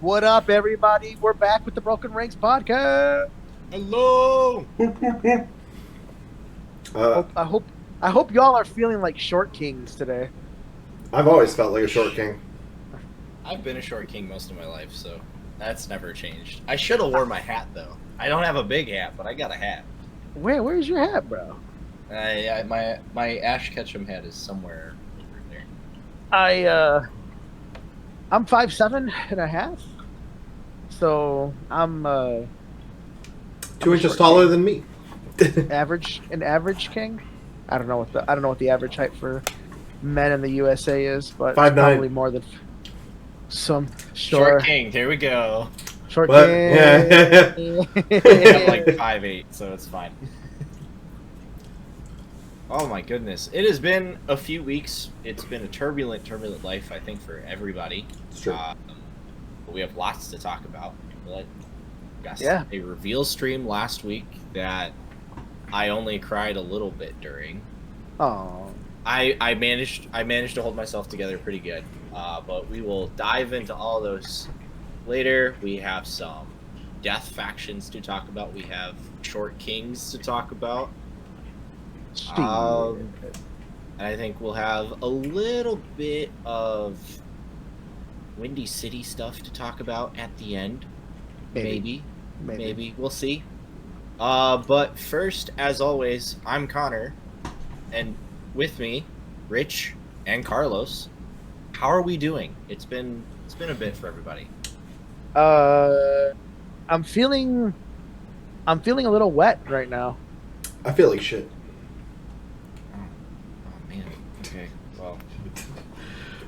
What up, everybody? We're back with the Broken Ranks podcast. Hello. I hope y'all are feeling like short kings today. I've always felt like a short king. I've been a short king most of my life, so that's never changed. I should have worn my hat though. I don't have a big hat, but I got a hat. Where's your hat, bro? My Ash Ketchum hat is somewhere over there. I'm 5'7.5", so I'm 2 inches taller than me. an average king. I don't know what the average height for men in the USA is, but 5'9". probably more than some Short king. Here we go. Short What? king. Yeah. I'm like 5'8", so it's fine. Oh my goodness. It has been a few weeks. It's been a turbulent life, I think, for everybody. It's true. But we have lots to talk about. Got Yeah. a reveal stream last week that I only cried a little bit during. Oh, I managed to hold myself together pretty good. But we will dive into all those later. We have some death factions to talk about. We have short kings to talk about. And I think we'll have a little bit of Windy City stuff to talk about at the end. Maybe. We'll see. But first, as always, I'm Connor, and with me, Rich and Carlos. How are we doing? It's been a bit for everybody. I'm feeling a little wet right now. I feel like shit. Oh man. Okay. Well,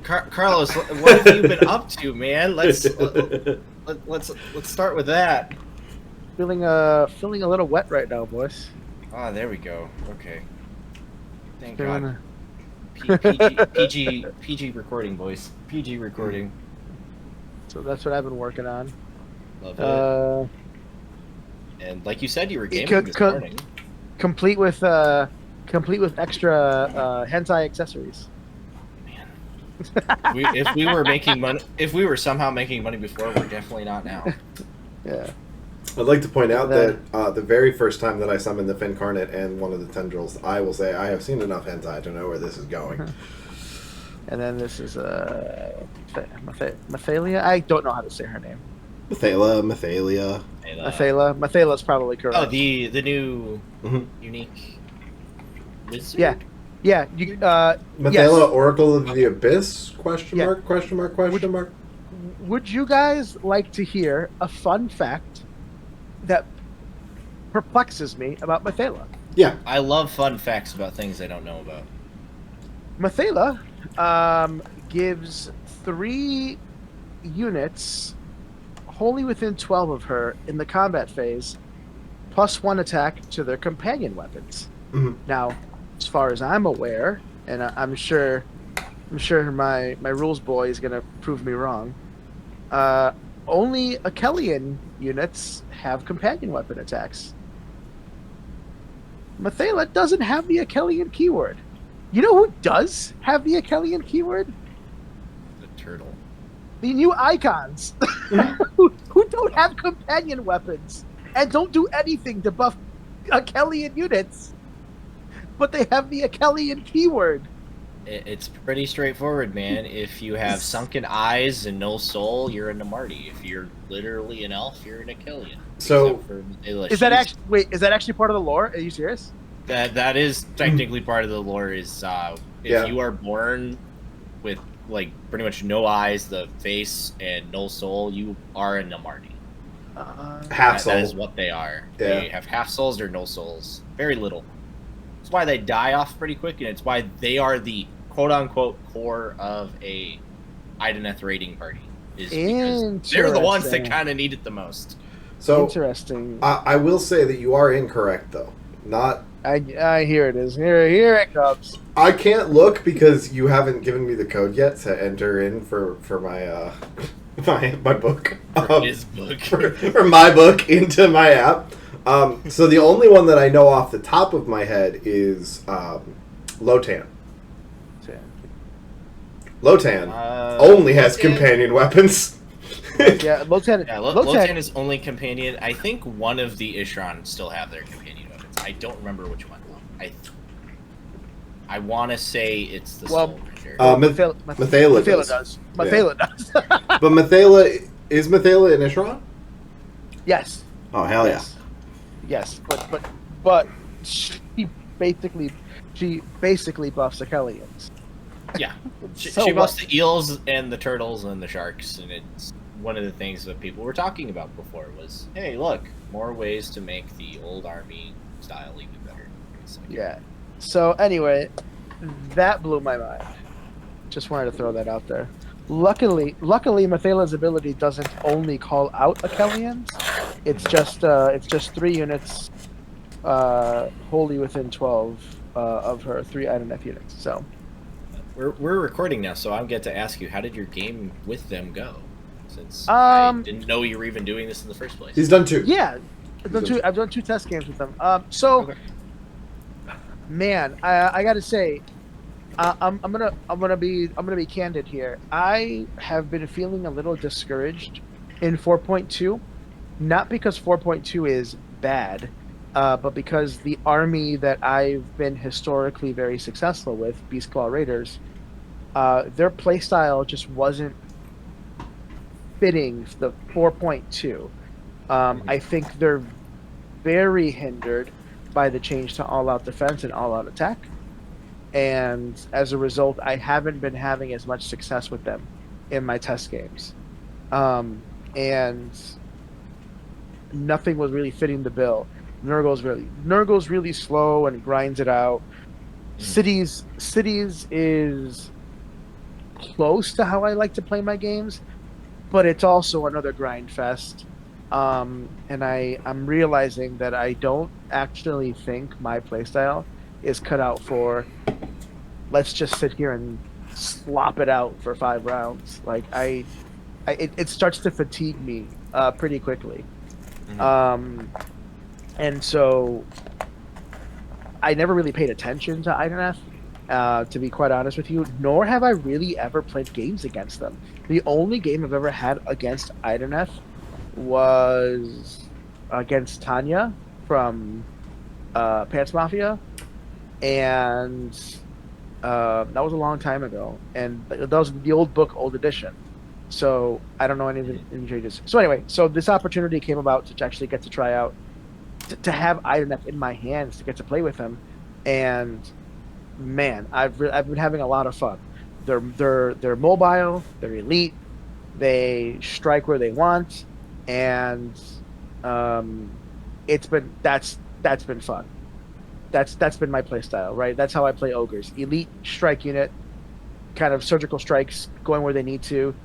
Carlos, what have you been up to, man? Let's start with that. Feeling a little wet right now, boys. Ah, there we go. Okay. Thank Feeling God. PG recording, boys. PG recording. So that's what I've been working on. Love it. And like you said, you were gaming this morning. Complete with extra hentai accessories. Man, if we were making money, if we were somehow making money before, we're definitely not now. Yeah. I'd like to point out that the very first time that I summoned the Fincarnate and one of the tendrils, I will say I have seen enough hentai to know where this is going. And then this is Mathalia. I don't know how to say her name. Mathalia. Mathala's probably correct. Oh, the new unique wizard? Yeah. Mathala, yes. Oracle of the Abyss? Question mark? Would you guys like to hear a fun fact that perplexes me about Mathala? Yeah. I love fun facts about things I don't know about. Mathala gives 3 units wholly within 12 of her in the combat phase +1 attack to their companion weapons. Mm-hmm. Now, as far as I'm aware, and I'm sure my rules boy is going to prove me wrong, only Achelian units have companion weapon attacks. Mathala doesn't have the Achelian keyword. You know who does have the Achelian keyword? The turtle. The new icons who don't have companion weapons and don't do anything to buff Achelian units, but they have the Achelian keyword. It's pretty straightforward, man. If you have sunken eyes and no soul, you're a Namarti. If you're literally an elf, you're an Achelian. So is that actually part of the lore? Are you serious? That is technically part of the lore. Is if you are born with like pretty much no eyes, the face, and no soul, you are a Namarti. Half soul. That is what they are. Yeah. They have half souls or no souls. Very little. That's why they die off pretty quick, and it's why they are the quote-unquote core of a Ideneth raiding party. Is because they're the ones that kind of need it the most. So interesting. I will say that you are incorrect, though. Not. I hear it is. Here it comes. I can't look because you haven't given me the code yet to enter in for my my book. His book. for my book into my app. So the only one that I know off the top of my head is Lotan. Lotan only has companion weapons. Yeah, Lotan. Yeah, Lotan. Lotan is only companion. I think one of the Ishran still have their companion weapons. I don't remember which one. I want to say it's the Soul Ranger. Mathala does. Yeah. Mathala does. But Mathala is Mathala in Ishran? Yes. Oh hell Yes. Yes, but she basically buffs the Kellians. Yeah, So she buffs what? the eels and the turtles and the sharks, and it's one of the things that people were talking about before was, hey, look, more ways to make the old army style even better. Yeah. So anyway, that blew my mind. Just wanted to throw that out there. Luckily, Mathala's ability doesn't only call out Akellians. It's just 3 units, wholly within 12 of her 3 INF units. So we're recording now, so I get to ask you, how did your game with them go? Since I Um, didn't know you were even doing this in the first place. He's done 2. yeah, I've done 2 test games with them. So, man, I got to say, I'm gonna be candid here. I have been feeling a little discouraged in 4.2, not because 4.2 is bad, but because the army that I've been historically very successful with, Beast Claw Raiders, their playstyle just wasn't fitting the 4.2. I think they're very hindered by the change to all-out defense and all-out attack. And as a result, I haven't been having as much success with them in my test games. And nothing was really fitting the bill. Nurgle's really slow and grinds it out. Cities is close to how I like to play my games, but it's also another grind fest. And I'm realizing that I don't actually think my playstyle is cut out for, let's just sit here and slop it out for 5 rounds. Like it starts to fatigue me pretty quickly. And so I never really paid attention to INF, to be quite honest with you, nor have I really ever played games against them. The only game I've ever had against INF was against Tanya from Pants Mafia, and that was a long time ago, and that was the old book, old edition. So I don't know any changes. So anyway, so this opportunity came about to actually get to try out, to have INF in my hands, to get to play with them, and man, I've been having a lot of fun. They're mobile, they're elite, they strike where they want, and that's been fun. That's been my play style, right? That's how I play ogres. Elite strike unit, kind of surgical strikes, going where they need to,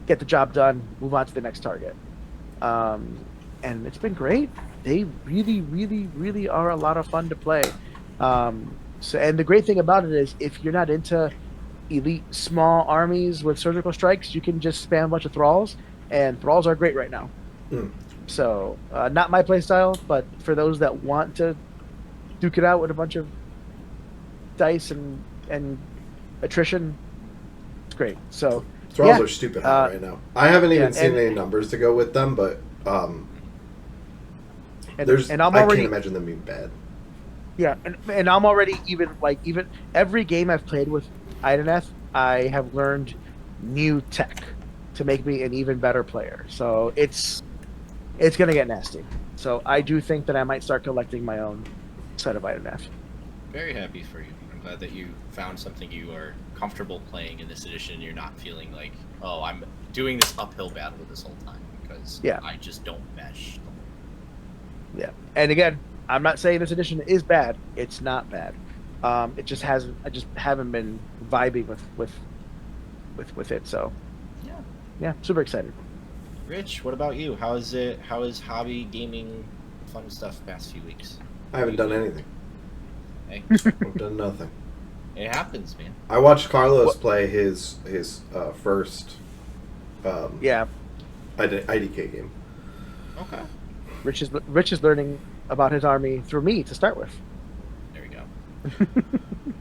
get the job done, move on to the next target. And it's been great. They really, really, really are a lot of fun to play. So, and the great thing about it is, if you're not into elite small armies with surgical strikes, you can just spam a bunch of thralls, and thralls are great right now. So, not my play style, but for those that want to duke it out with a bunch of dice and attrition, it's great. So thralls are stupid hot right now. I haven't even seen any numbers to go with them, but I'm I already, can't imagine them being bad. Yeah, and I'm already even every game I've played with INF, I have learned new tech to make me an even better player. So it's gonna get nasty. So I do think that I might start collecting my own set of INF. Very happy for you. I'm glad that you found something you are comfortable playing in this edition. You're not feeling like, oh, I'm doing this uphill battle this whole time because I just don't mesh. Yeah, and again, I'm not saying this edition is bad. It's not bad. It just hasn't. I just haven't been vibing with it. So yeah, super excited. Rich, what about you? How is it? How is hobby gaming, fun stuff past few weeks? I haven't done anything. Hey, I've done nothing. It happens, man. I watched Carlos play his first IDK game. Okay. Rich is learning about his army through me to start with. There we go.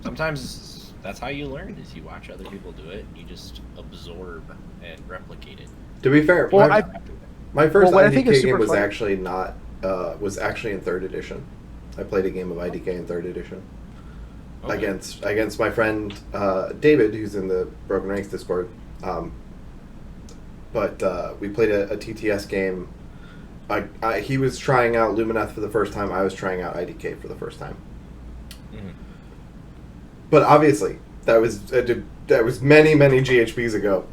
Sometimes that's how you learn, is you watch other people do it and you just absorb and replicate it. To be fair, Well, my first what I think is IDK super game was fun. actually not was actually in third edition. I played a game of IDK in third edition Okay. against my friend David, who's in the Broken Ranks Discord. But we played a TTS game. He was trying out Lumineth for the first time. I was trying out IDK for the first time. Mhm. But obviously, that was many GHBs ago,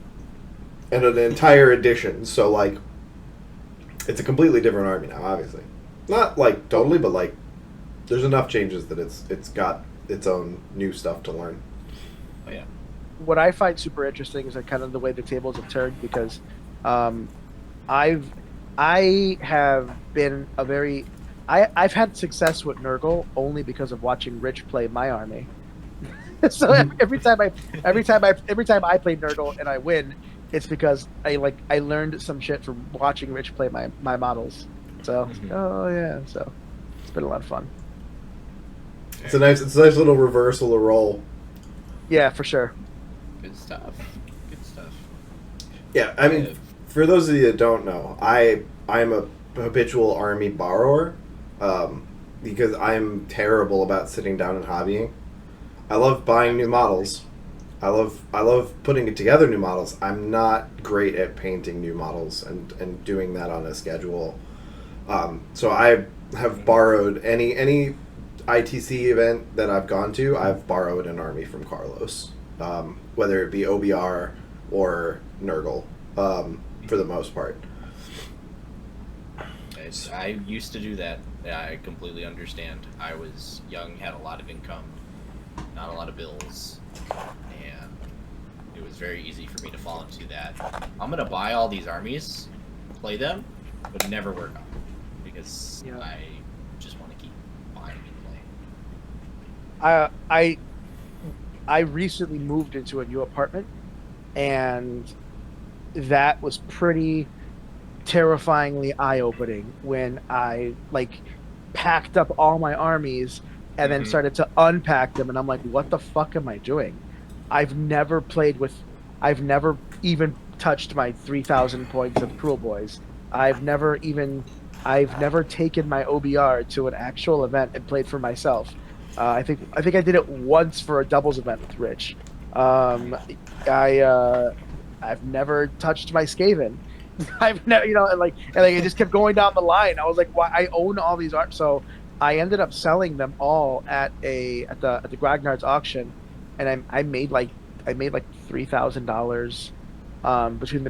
and an entire edition. So like, it's a completely different army now. Obviously, not like totally, but like, there's enough changes that it's got its own new stuff to learn. Oh yeah. What I find super interesting is like kind of the way the tables have turned because um, I've I have been a very I've had success with Nurgle only because of watching Rich play my army. So every time I play Nurgle and I win, it's because I learned some shit from watching Rich play my models. So Mhm. oh yeah, so it's been a lot of fun. It's a nice little reversal of role. Yeah, for sure. Good stuff. Good stuff. Yeah, I mean, for those of you that don't know, I'm a habitual army borrower, because I'm terrible about sitting down and hobbying. I love buying new models. I love putting together new models. I'm not great at painting new models and doing that on a schedule. So I have borrowed any ITC event that I've gone to. I've borrowed an army from Carlos, whether it be OBR or Nurgle, for the most part. I used to do that. I completely understand. I was young, had a lot of income, not a lot of bills, and it was very easy for me to fall into that. I'm gonna buy all these armies, play them, but never work on them because Yeah. I just want to keep buying and playing. I I recently moved into a new apartment, and that was pretty terrifyingly eye-opening when I like packed up all my armies and then Mm-hmm. started to unpack them, and I'm like, what the fuck am I doing? I've never played with, I've never even touched my 3,000 points of Cruel Boys. I've never even, I've never taken my OBR to an actual event and played for myself. I think I did it once for a doubles event with Rich. Um, I I've never touched my Skaven. I've never, and like it just kept going down the line. I was like, why? I own all these art, so I ended up selling them all at the Grognard's auction, and I made like $3,000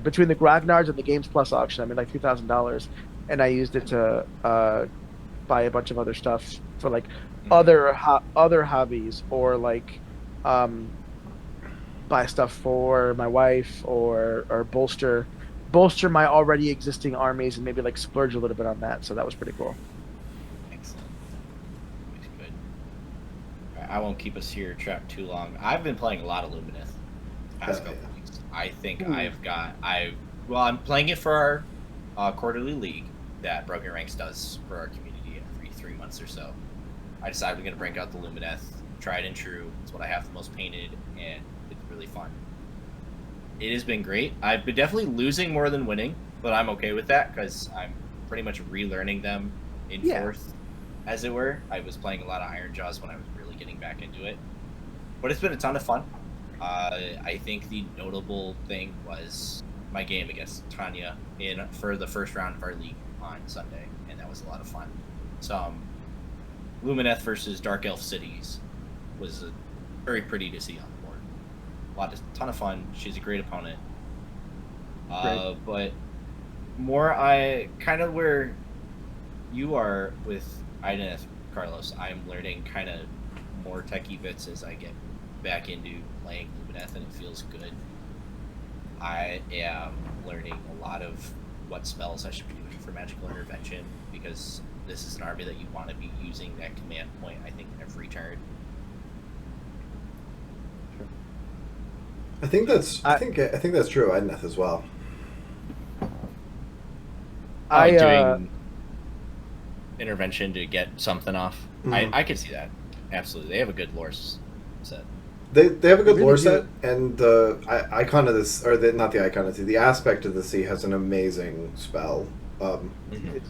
between the Grognards and the Games Plus auction. I made like $3,000, and I used it to buy a bunch of other stuff for like Mm-hmm. other hobbies or like um buy stuff for my wife or bolster my already existing armies and maybe like splurge a little bit on that. So that was pretty cool. Excellent. Good. I won't keep us here trapped too long. I've been playing a lot of Lumineth past couple Yeah. weeks. I think Ooh. I'm playing it for our quarterly league that Broken Ranks does for our community every 3 months or so. I decided we're gonna break out the Lumineth, tried and true. It's what I have the most painted, and it's really fun. It has been great. I've been definitely losing more than winning, but I'm okay with that because I'm pretty much relearning them in Yeah. fourth, as it were. I was playing a lot of Iron Jaws when I was really getting back into it, but it's been a ton of fun. I think the notable thing was my game against Tanya for the first round of our league on Sunday, and that was a lot of fun. Some Lumineth versus Dark Elf Cities was very pretty to see on the board. Ton of fun. She's a great opponent. Great. But more, I kind of where you are with Iden, Carlos. I'm learning kind of more techie bits as I get back into playing Lumineth, and it feels good. I am learning a lot of what spells I should be doing for magical intervention because this is an army that you want to be using that command point, I think, every turn. I think that's true. Idneth as well. Doing intervention to get something off. Mhm. I could see that. Absolutely. They have a good lore set. They have a good Really lore do. set, and the icon of this, or not the icon of the aspect of the sea has an amazing spell. It's,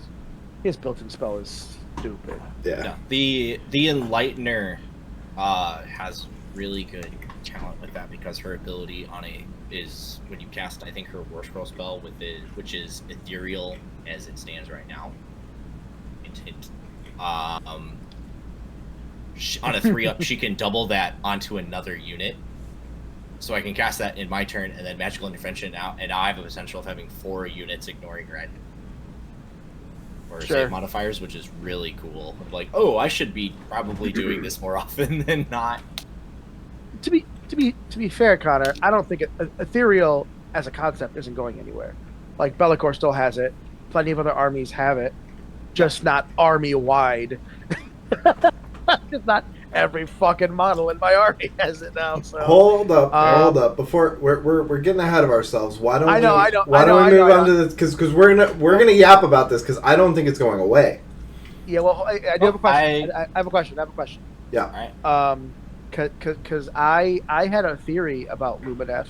his built-in spell is stupid. Yeah. No, the Enlightener has really good talent with that because her ability on a is when you cast, I think, her War Scroll spell with it, which is ethereal as it stands right now. On a 3-up, she can double that onto another unit. So I can cast that in my turn, and then Magical Intervention out, and now I have a potential of having 4 units ignoring red. Or Sure. save modifiers, which is really cool. Like, oh, I should be probably doing this more often than not. To be fair, Connor, I don't think ethereal as a concept isn't going anywhere. Like Be'lakor still has it. Plenty of other armies have it, just not army wide. Just not every fucking model in my army has it now. So Hold up! Before we're getting ahead of ourselves. Why don't we move on to this? Because we're gonna yap about this because I don't think it's going away. Yeah, well, I do have a question. I have a question. Yeah. All right. Because I had a theory about Lumineth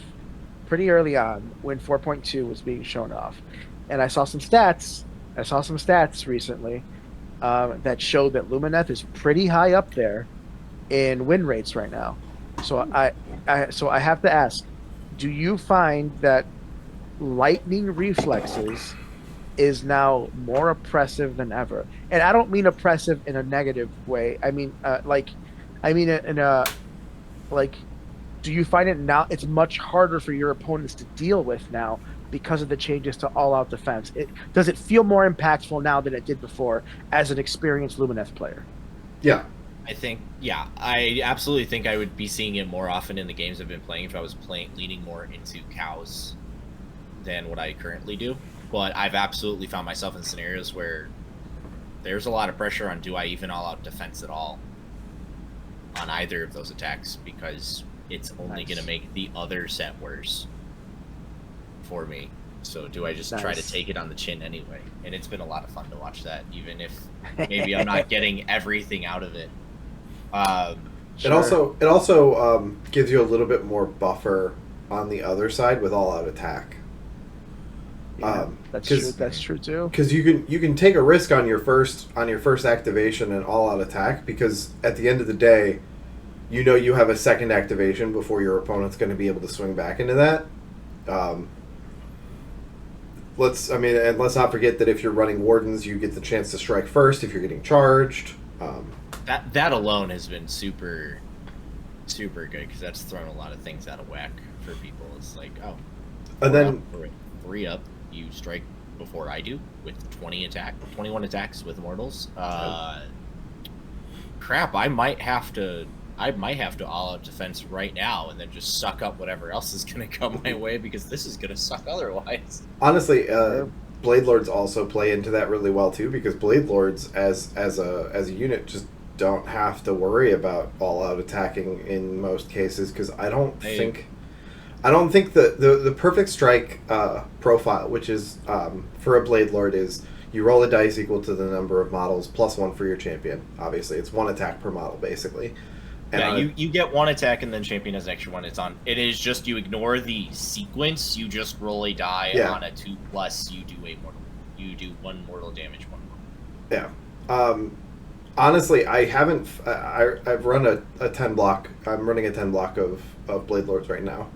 pretty early on when 4.2 was being shown off, and I saw some stats. Recently that showed that Lumineth is pretty high up there in win rates right now. So I have to ask, do you find that lightning reflexes is now more oppressive than ever? And I don't mean oppressive in a negative way. I mean in a like, do you find it now it's much harder for your opponents to deal with now because of the changes to all-out defense? Does it feel more impactful now than it did before as an experienced Lumineth player? Yeah. I absolutely think I would be seeing it more often in the games I've been playing if I was leaning more into cows than what I currently do. But I've absolutely found myself in scenarios where there's a lot of pressure on do I even all-out defense at all on either of those attacks because it's only going to make the other set worse for me. So do I just try to take it on the chin anyway? And it's been a lot of fun to watch that, even if maybe I'm not getting everything out of it. Sure. It also gives you a little bit more buffer on the other side with all-out attack. Yeah, that's true too. Because you can take a risk on your first activation and all-out attack because at the end of the day, you know you have a second activation before your opponent's going to be able to swing back into that. Let's not forget that if you're running wardens, you get the chance to strike first if you're getting charged. That alone has been super, super good because that's thrown a lot of things out of whack for people. It's like, oh, and then 3-up, you strike before I do with 21 attacks with mortals. Crap, I might have to all-out defense right now and then just suck up whatever else is going to come my way because this is going to suck otherwise. Honestly, Blade Lords also play into that really well too because Blade Lords as a unit just don't have to worry about all-out attacking in most cases because I don't think the perfect strike profile, which is for a Blade Lord, is you roll a dice equal to the number of models plus 1 for your champion. Obviously, it's 1 attack per model basically. And you get 1 attack and then champion has an extra 1. It is just you ignore the sequence. You just roll a die on a 2+. You do 1 mortal damage, 1 mortal. Yeah. Honestly, I haven't. I've run a 10 block. I'm running a 10 block of Blade Lords right now,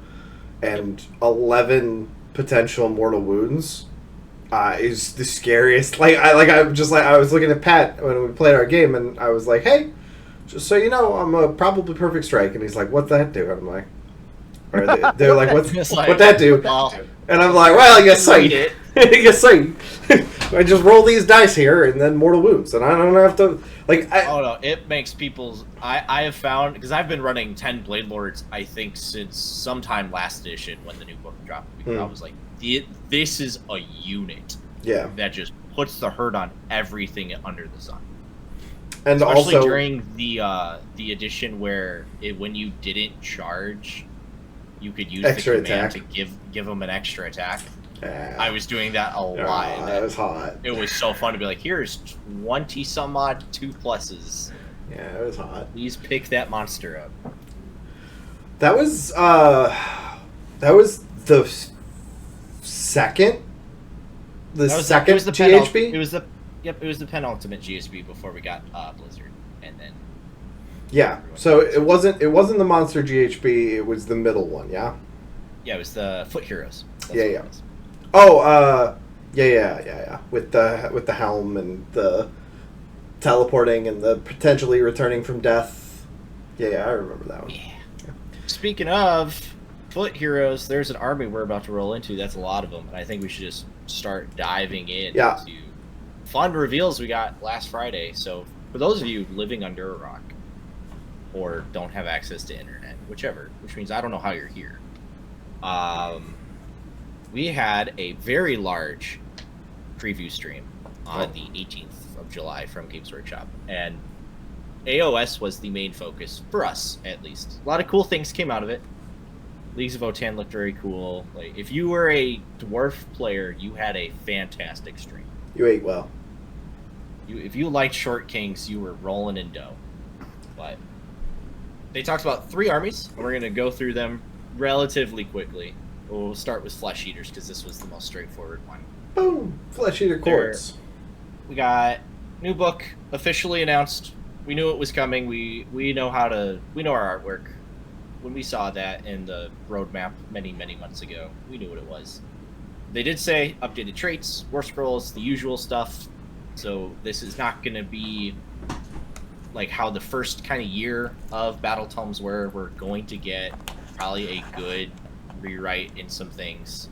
and 11 potential mortal wounds is the scariest. I was looking at Pat when we played our game, and I was like, hey. Just so you know, I'm a probably perfect strike, and he's like, "What's that do?" And I'm like, or they're like, "What's that do?" And I'm like, "Well, yes, I yes, I just roll these dice here, and then mortal wounds, and I don't have to oh no, it makes people's. I have found because I've been running 10 Blade Lords, I think since sometime last edition when the new book dropped. Because I was like, this is a unit, that just puts the hurt on everything under the sun. And especially also during the edition where when you didn't charge, you could use the command to give them an extra attack. I was doing that a lot. That was hot. It was so fun to be like, here's 20 some odd 2+. Yeah, it was hot. Please pick that monster up. That was the second. The second GHB. It was the penultimate GHB before we got Blizzard, and then. Yeah. So it wasn't the Monster GHB. It was the middle one. Yeah. Yeah, it was the Foot Heroes. Yeah. Oh. Yeah. With the helm and the teleporting and the potentially returning from death. Yeah, I remember that one. Yeah. Speaking of Foot Heroes, there's an army we're about to roll into. That's a lot of them, and I think we should just start diving in to fun reveals we got last Friday. So for those of you living under a rock or don't have access to internet, whichever, which means I don't know how you're here, we had a very large preview stream on the 18th of July from Games Workshop, and AOS was the main focus for us, at least. A lot of cool things came out of it. Leagues of Votann looked very cool. Like, if you were a dwarf player, you had a fantastic stream. You ate well. If you liked Short Kings, you were rolling in dough. But they talked about 3 armies, and we're going to go through them relatively quickly. We'll start with Flesh Eaters, because this was the most straightforward one. Boom! Flesh Eater Courts. We got new book officially announced. We knew it was coming. We know our artwork. When we saw that in the roadmap many months ago, we knew what it was. They did say updated traits, war scrolls, the usual stuff. So this is not going to be like how the first kind of year of Battle Tomes were. We're going to get probably a good rewrite in some things.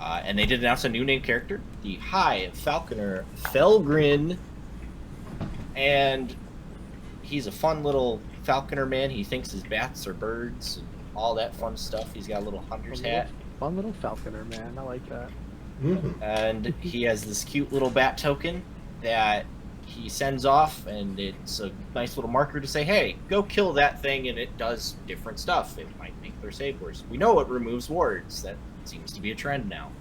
And they did announce a new name character, the High Falconer Felgrin. And he's a fun little falconer man. He thinks his bats are birds and all that fun stuff. He's got a little hunter's hat. Fun little falconer man. I like that. Mm-hmm. And he has this cute little bat token that he sends off, and it's a nice little marker to say, hey, go kill that thing, and it does different stuff. It might make their save worse. We know it removes wards. That seems to be a trend now.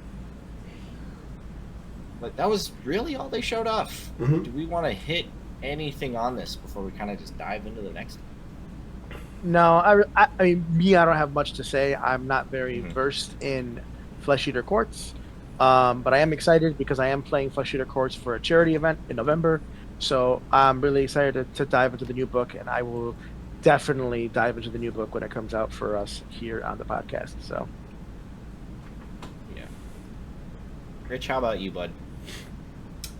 But that was really all they showed off. Mm-hmm. Do we want to hit anything on this before we kind of just dive into the next? No, I mean, I don't have much to say. I'm not very versed in Flesh Eater Courts, but I am excited because I am playing Flesh Eater Courts for a charity event in November. So I'm really excited to dive into the new book, and I will definitely dive into the new book when it comes out for us here on the podcast. So, yeah. Rich, how about you, bud?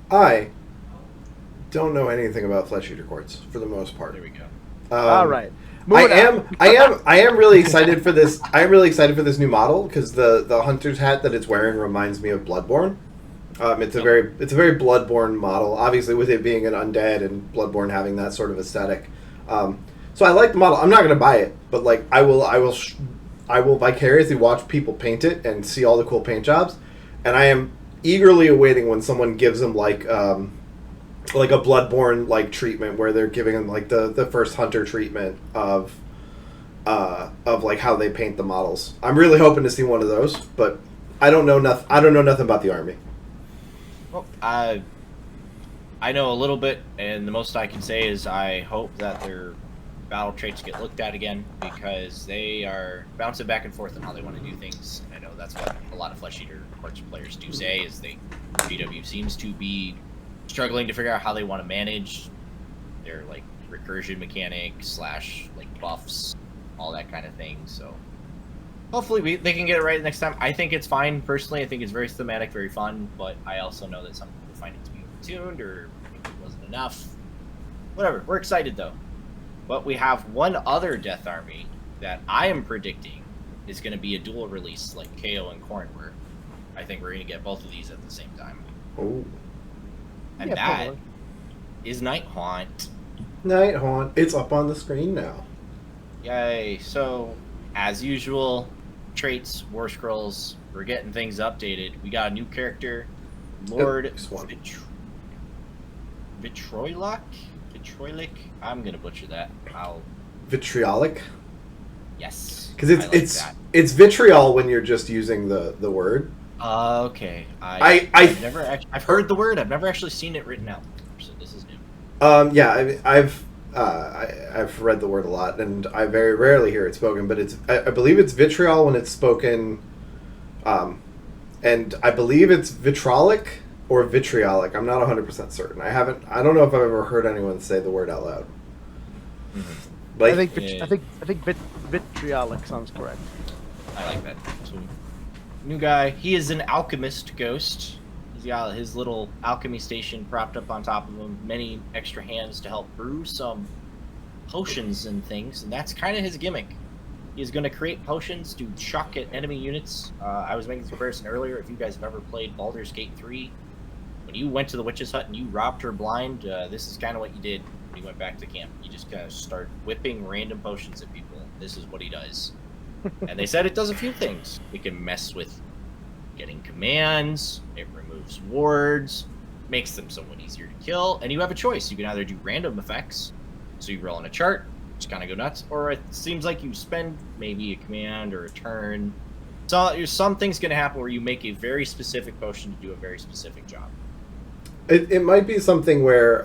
I don't know anything about Flesh Eater Courts for the most part. There we go. All right. I am really excited for this. I am really excited for this new model because the hunter's hat that it's wearing reminds me of Bloodborne. It's a very Bloodborne model. Obviously, with it being an undead and Bloodborne having that sort of aesthetic. So I like the model. I'm not going to buy it, but like I will vicariously watch people paint it and see all the cool paint jobs, and I am eagerly awaiting when someone gives them like a Bloodborne like treatment where they're giving them like the first hunter treatment of like how they paint the models. I'm really hoping to see one of those, but I don't know nothing about the army. Well, I know a little bit, and the most I can say is I hope that their battle traits get looked at again, because they are bouncing back and forth on how they want to do things. And I know that's what a lot of Flesh Eater Courts players do say, is GW seems to be struggling to figure out how they want to manage their like recursion mechanics / like buffs, all that kind of thing. So hopefully they can get it right next time. I think it's fine personally. I think it's very thematic, very fun, but I also know that some people find it to be overtuned or maybe it wasn't enough. Whatever. We're excited though. But we have one other Death Army that I am predicting is going to be a dual release like KO and Khorne were. I think we're going to get both of these at the same time. Oh. And that is Night Haunt. Night Haunt. It's up on the screen now. Yay. So, as usual, traits, war scrolls, we're getting things updated. We got a new character, Lord Vitroilic? I'm going to butcher that. Vitriolic? Yes. Because it's vitriol when you're just using the word. Okay. I've heard the word. I've never actually seen it written out. So this is new. Yeah, I've I've read the word a lot, and I very rarely hear it spoken. But I believe it's vitriol when it's spoken, and I believe it's vitrolic or vitriolic. I'm not 100% certain. I don't know if I've ever heard anyone say the word out loud. Mm-hmm. Like, I think vitriolic sounds correct. I like that. So, new guy. He is an alchemist ghost. He's got his little alchemy station propped up on top of him. Many extra hands to help brew some potions and things, and that's kind of his gimmick. He's going to create potions to chuck at enemy units. I was making this comparison earlier. If you guys have ever played Baldur's Gate 3, when you went to the witch's hut and you robbed her blind, this is kind of what you did when you went back to camp. You just kind of start whipping random potions at people. This is what he does. And they said it does a few things. It can mess with getting commands, it removes wards, makes them somewhat easier to kill, and you have a choice. You can either do random effects, so you roll on a chart, just kind of go nuts, or it seems like you spend maybe a command or a turn. So something's going to happen where you make a very specific potion to do a very specific job. it might be something where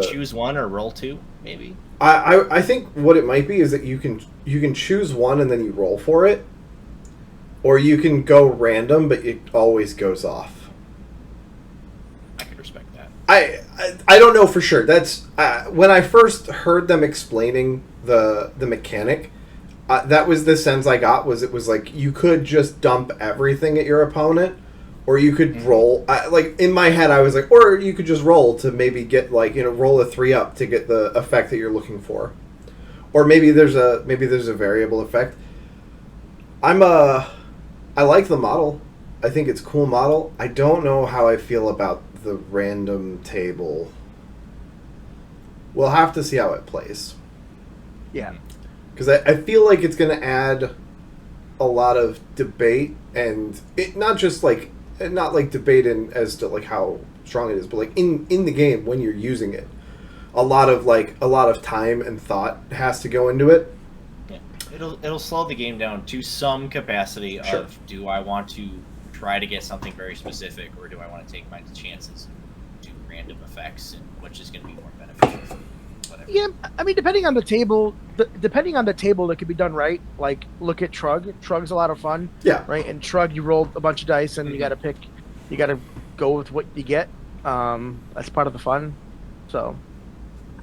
choose one or roll two, maybe. I think what it might be is that you can choose one and then you roll for it, or you can go random, but it always goes off. I could respect that. I don't know for sure. That's when I first heard them explaining the mechanic. That was the sense I got. It was like you could just dump everything at your opponent, or you could roll. Like in my head, I was like, or you could just roll to maybe get roll a 3-up to get the effect that you're looking for, or maybe there's a variable effect. I like the model. I think it's a cool model. I don't know how I feel about the random table. We'll have to see how it plays. Yeah. Because I feel like it's going to add a lot of debate, and not debate as to like how strong it is, but like in the game when you're using it, a lot of time and thought has to go into it. Yeah. It'll slow the game down to some capacity. Sure. Of do I want to try to get something very specific, or do I want to take my chances and do random effects, and which is going to be more beneficial? Whatever. Yeah, I mean, depending on the table, that could be done right. Like, look at Trug. Trug's a lot of fun. Yeah. Right. And Trug, you roll a bunch of dice, and you got to go with what you get. That's part of the fun. So,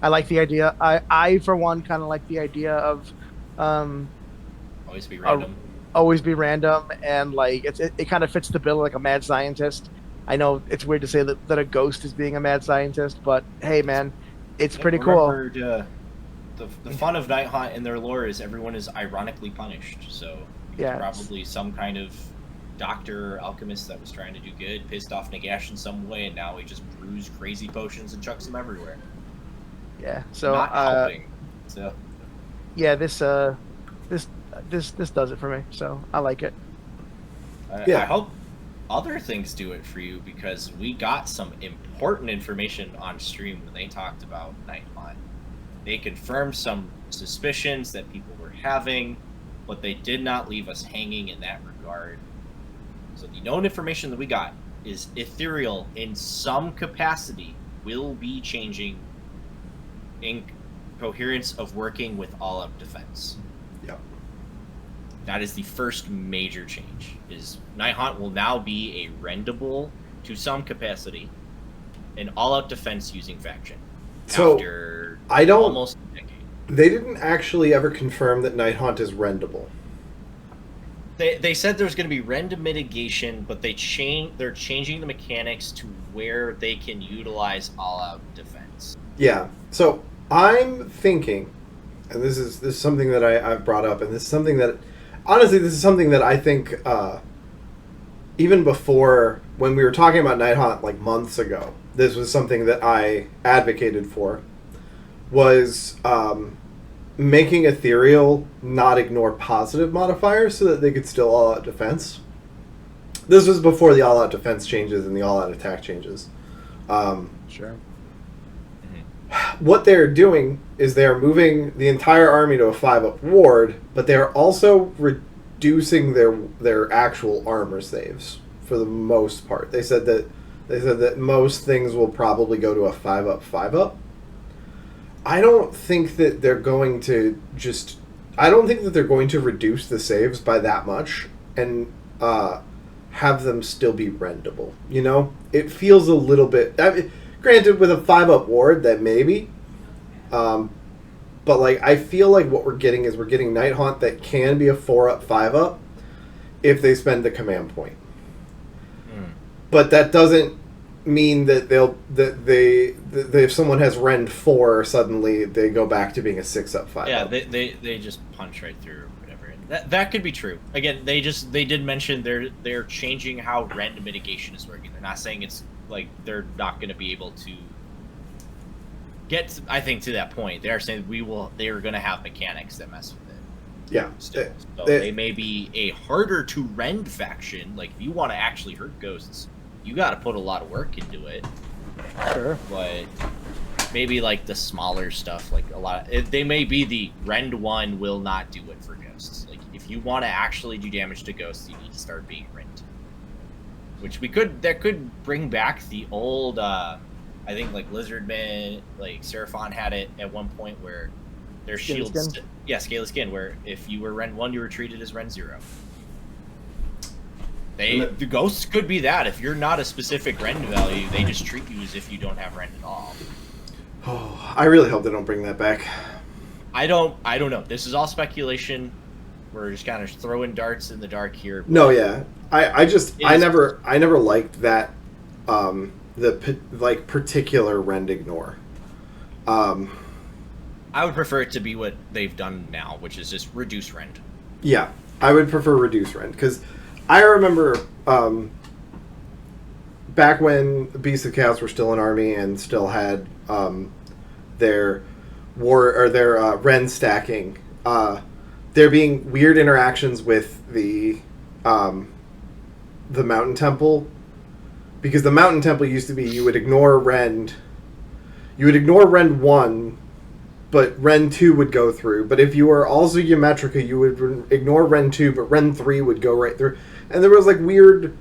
I like the idea. I for one, kind of like the idea of, Always be random. Always be random, and like it kind of fits the bill like a mad scientist. I know it's weird to say that a ghost is being a mad scientist, but hey, man. It's pretty cool. The fun of Night Haunt and their lore is everyone is ironically punished. So yeah, probably some kind of doctor or alchemist that was trying to do good, pissed off Nagash in some way, and now he just brews crazy potions and chucks them everywhere. Yeah. So not helping. So yeah, this does it for me. So I like it. I hope other things do it for you, because we got some important information on stream when they talked about Night Haunt. They confirmed some suspicions that people were having, but they did not leave us hanging in that regard. So the known information that we got is Ethereal in some capacity will be changing in coherence of working with all-out defense. Yep. That is the first major change. Is Night Haunt will now be a rendable, to some capacity, an all-out defense using faction. So after almost a decade. They didn't actually ever confirm that Night Haunt is rendable. They said there's going to be random mitigation, but they're changing the mechanics to where they can utilize all-out defense. Yeah. So I'm thinking, and this is something that I've brought up, and this is something that, honestly, this is something that I think, even before, when we were talking about Night Haunt like months ago, this was something that I advocated for, was making Ethereal not ignore positive modifiers so that they could still all-out defense. This was before the all-out defense changes and the all-out attack changes. Sure. What they're doing is they're moving the entire army to a 5-up ward, but they're also reducing their actual armor saves for the most part. They said that most things will probably go to a 5-up, 5-up. I don't think that they're going to just. I don't think that they're going to reduce the saves by that much and have them still be rendable. You know, it feels a little bit. I mean, granted, with a 5-up ward, that maybe. But like, I feel like what we're getting is we're getting Night Haunt that can be a 4-up, 5-up if they spend the command point. But that doesn't mean that if someone has Rend 4, suddenly they go back to being a 6-up, 5-up. Yeah, they just punch right through or whatever. That could be true. Again, they did mention they're changing how Rend mitigation is working. They're not saying it's like they're not going to be able to get, I think, to that point. They are saying they are going to have mechanics that mess with it. Yeah. Still. So they may be a harder to Rend faction. Like, if you want to actually hurt ghosts, you got to put a lot of work into it. Sure. But maybe like the smaller stuff, like they may be the Rend 1 will not do it for ghosts. Like, if you want to actually do damage to ghosts, you need to start being Rend. Which that could bring back the old I think like Lizardman, like Seraphon had it at one point where their shields, Scaly Skin, where if you were Rend 1, you were treated as Rend 0. The ghosts could be that. If you're not a specific Rend value, they just treat you as if you don't have Rend at all. Oh, I really hope they don't bring that back. I don't know. This is all speculation. We're just kind of throwing darts in the dark here. No, yeah. I never liked that the particular Rend ignore. I would prefer it to be what they've done now, which is just reduce Rend. Yeah, I would prefer reduce Rend, because I remember back when Beasts of Chaos were still an army and still had their Rend stacking, there being weird interactions with the Mountain Temple, because the Mountain Temple used to be you would ignore Rend 1, but Rend 2 would go through. But if you were also Geometrica, you would ignore Rend 2, but Rend 3 would go right through. And there was like weird,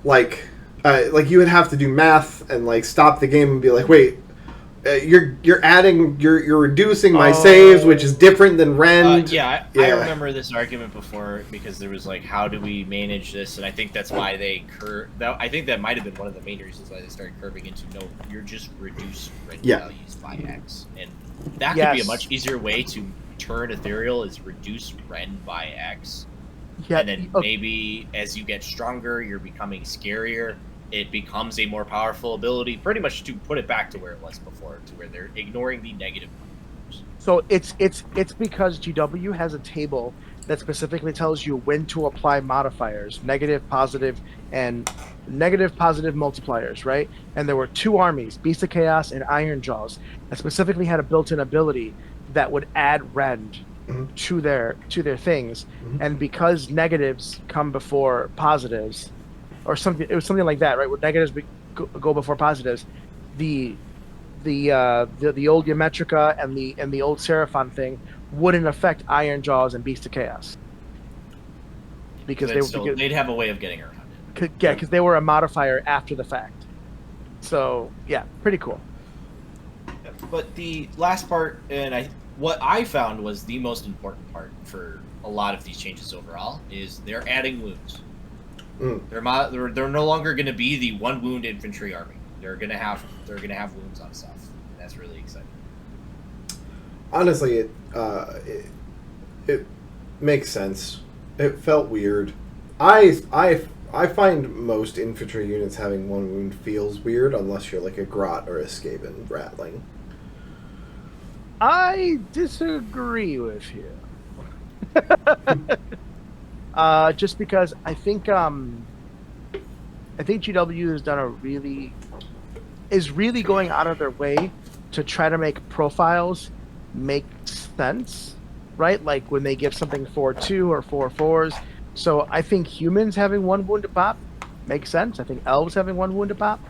like you would have to do math and like stop the game and be like, wait, you're reducing my saves, which is different than Rend. I remember this argument before, because there was like, how do we manage this? And I think that's why they I think that might have been one of the main reasons why they started curving into you're just reduce Rend values by X, and that could be a much easier way to turn Ethereal, is reduce Rend by X. Yeah, and then maybe as you get stronger, you're becoming scarier. It becomes a more powerful ability, pretty much to put it back to where it was before, to where they're ignoring the negative numbers. So it's because GW has a table that specifically tells you when to apply modifiers, negative, positive, and negative, positive multipliers, right? And there were 2 armies, Beast of Chaos and Iron Jaws, that specifically had a built-in ability that would add Rend to their things, and because negatives come before positives, or something, it was something like that, right? Where negatives go before positives. The old Geometrica and the old Seraphon thing wouldn't affect Iron Jaws and Beast of Chaos, because they'd have a way of getting around it. Yeah, because they were a modifier after the fact. So yeah, pretty cool. But the last part, and what I found was the most important part for a lot of these changes overall, is they're adding wounds. They're no longer going to be the 1 wound infantry army. They're gonna have wounds on stuff. That's really exciting. Honestly, it makes sense. It felt weird. I find most infantry units having 1 wound feels weird, unless you're like a Grot or a Skaven Ratling. I disagree with you. Just because I think GW has done is really going out of their way to try to make profiles make sense, right? Like when they give something 4/2 or 4/4s. So I think humans having 1 wound to pop makes sense. I think elves having 1 wound to pop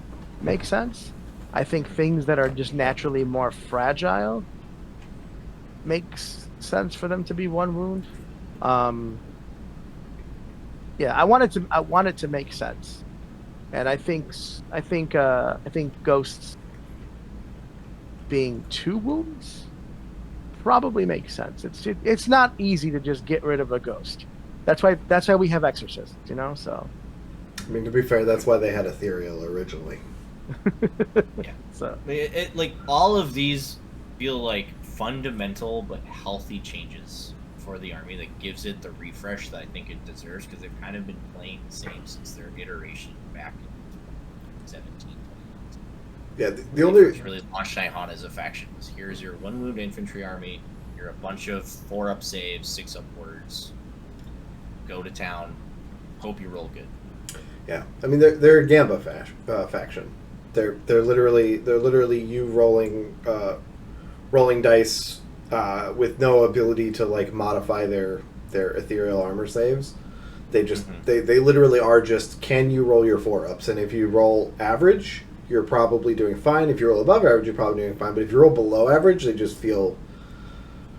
makes sense. I think things that are just naturally more fragile makes sense for them to be 1 wound. Yeah, I want it to make sense, and I think ghosts being 2 wounds probably makes sense. It's not easy to just get rid of a ghost. That's why we have exorcists, so. I mean, to be fair, that's why they had ethereal originally. Yeah. So it like all of these feel like fundamental but healthy changes for the army that gives it the refresh that I think it deserves, because they've kind of been playing the same since their iteration back in 17. Yeah, the only really launched Nihon as a faction was, here's your 1 wound infantry army, you're a bunch of 4-up saves, 6-up words, go to town, hope you roll good. Yeah, I mean they're a Gamba faction. They're literally you rolling dice with no ability to like modify their ethereal armor saves. They just they literally are just, can you roll your 4-ups, and if you roll average, you're probably doing fine. If you roll above average, you're probably doing fine. But if you roll below average, they just feel,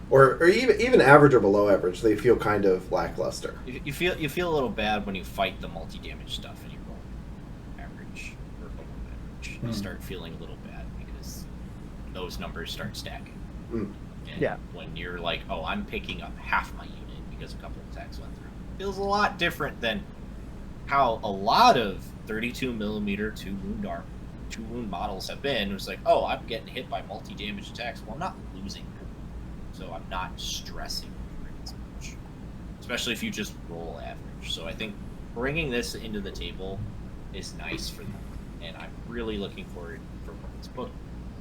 or even average or below average, they feel kind of lackluster. You feel a little bad when you fight the multi-damage stuff and you roll average or below average. You start feeling a little bad because those numbers start stacking. And when you're like, oh, I'm picking up half my unit because a couple of attacks went through, it feels a lot different than how a lot of 32 millimeter 2 wound models have been. It was like, oh, I'm getting hit by multi-damage attacks. Well, I'm not losing them, so I'm not stressing over it as much, especially if you just roll average. So I think bringing this into the table is nice for them, and I'm really looking forward for when this book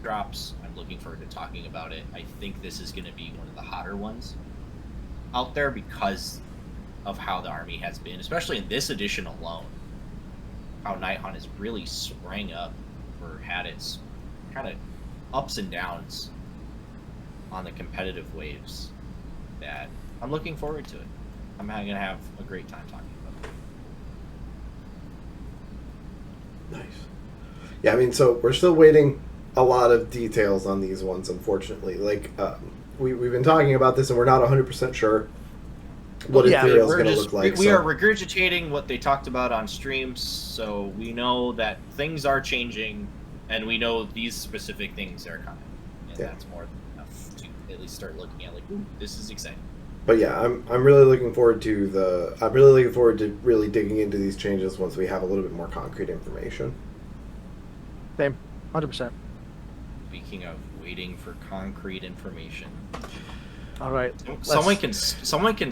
drops. I'm looking forward to talking about it. I think this is going to be one of the hotter ones out there because of how the army has been, especially in this edition alone, how Nihon has really sprang up or had its kind of ups and downs on the competitive waves, that I'm looking forward to it. I'm going to have a great time talking about it. Nice. Yeah, I mean, so we're still waiting a lot of details on these ones, unfortunately. Like, we've been talking about this, and we're not 100% sure what ethereal is going to look like. We are regurgitating what they talked about on streams, so we know that things are changing, and we know these specific things are coming. And that's more than enough to at least start looking at, like, ooh, this is exciting. But yeah, I'm really looking forward to really digging into these changes once we have a little bit more concrete information. Same, 100%. Speaking of waiting for concrete information, all right, someone can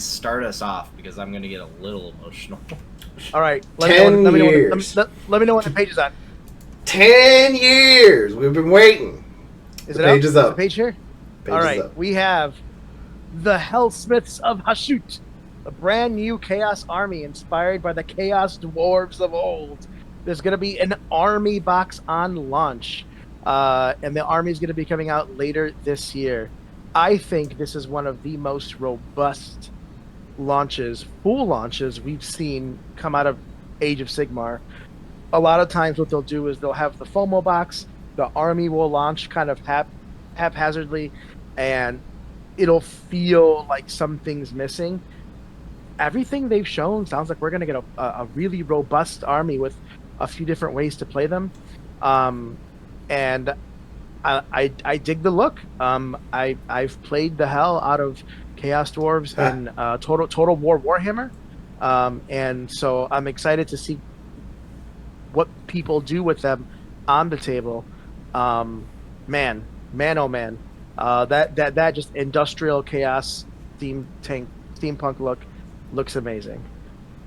start us off because I'm going to get a little emotional. All right, 10 years. Let me know when the page is on. 10 years. We've been waiting. Is the it page up? is up. Is the page here? Page all is right, up. we have the Hellsmiths of Hashut, a brand new Chaos army inspired by the Chaos Dwarves of old. There's going to be an army box on launch, and the army is going to be coming out later this year. I think this is one of the most robust full launches we've seen come out of Age of Sigmar. A lot of times what they'll do is they'll have the FOMO box, the army will launch kind of haphazardly, and it'll feel like something's missing. Everything they've shown sounds like we're going to get a really robust army with a few different ways to play them. And I dig the look. I've played the hell out of Chaos Dwarves and Total War Warhammer, and so I'm excited to see what people do with them on the table. Man, oh man, that just industrial chaos steampunk look looks amazing.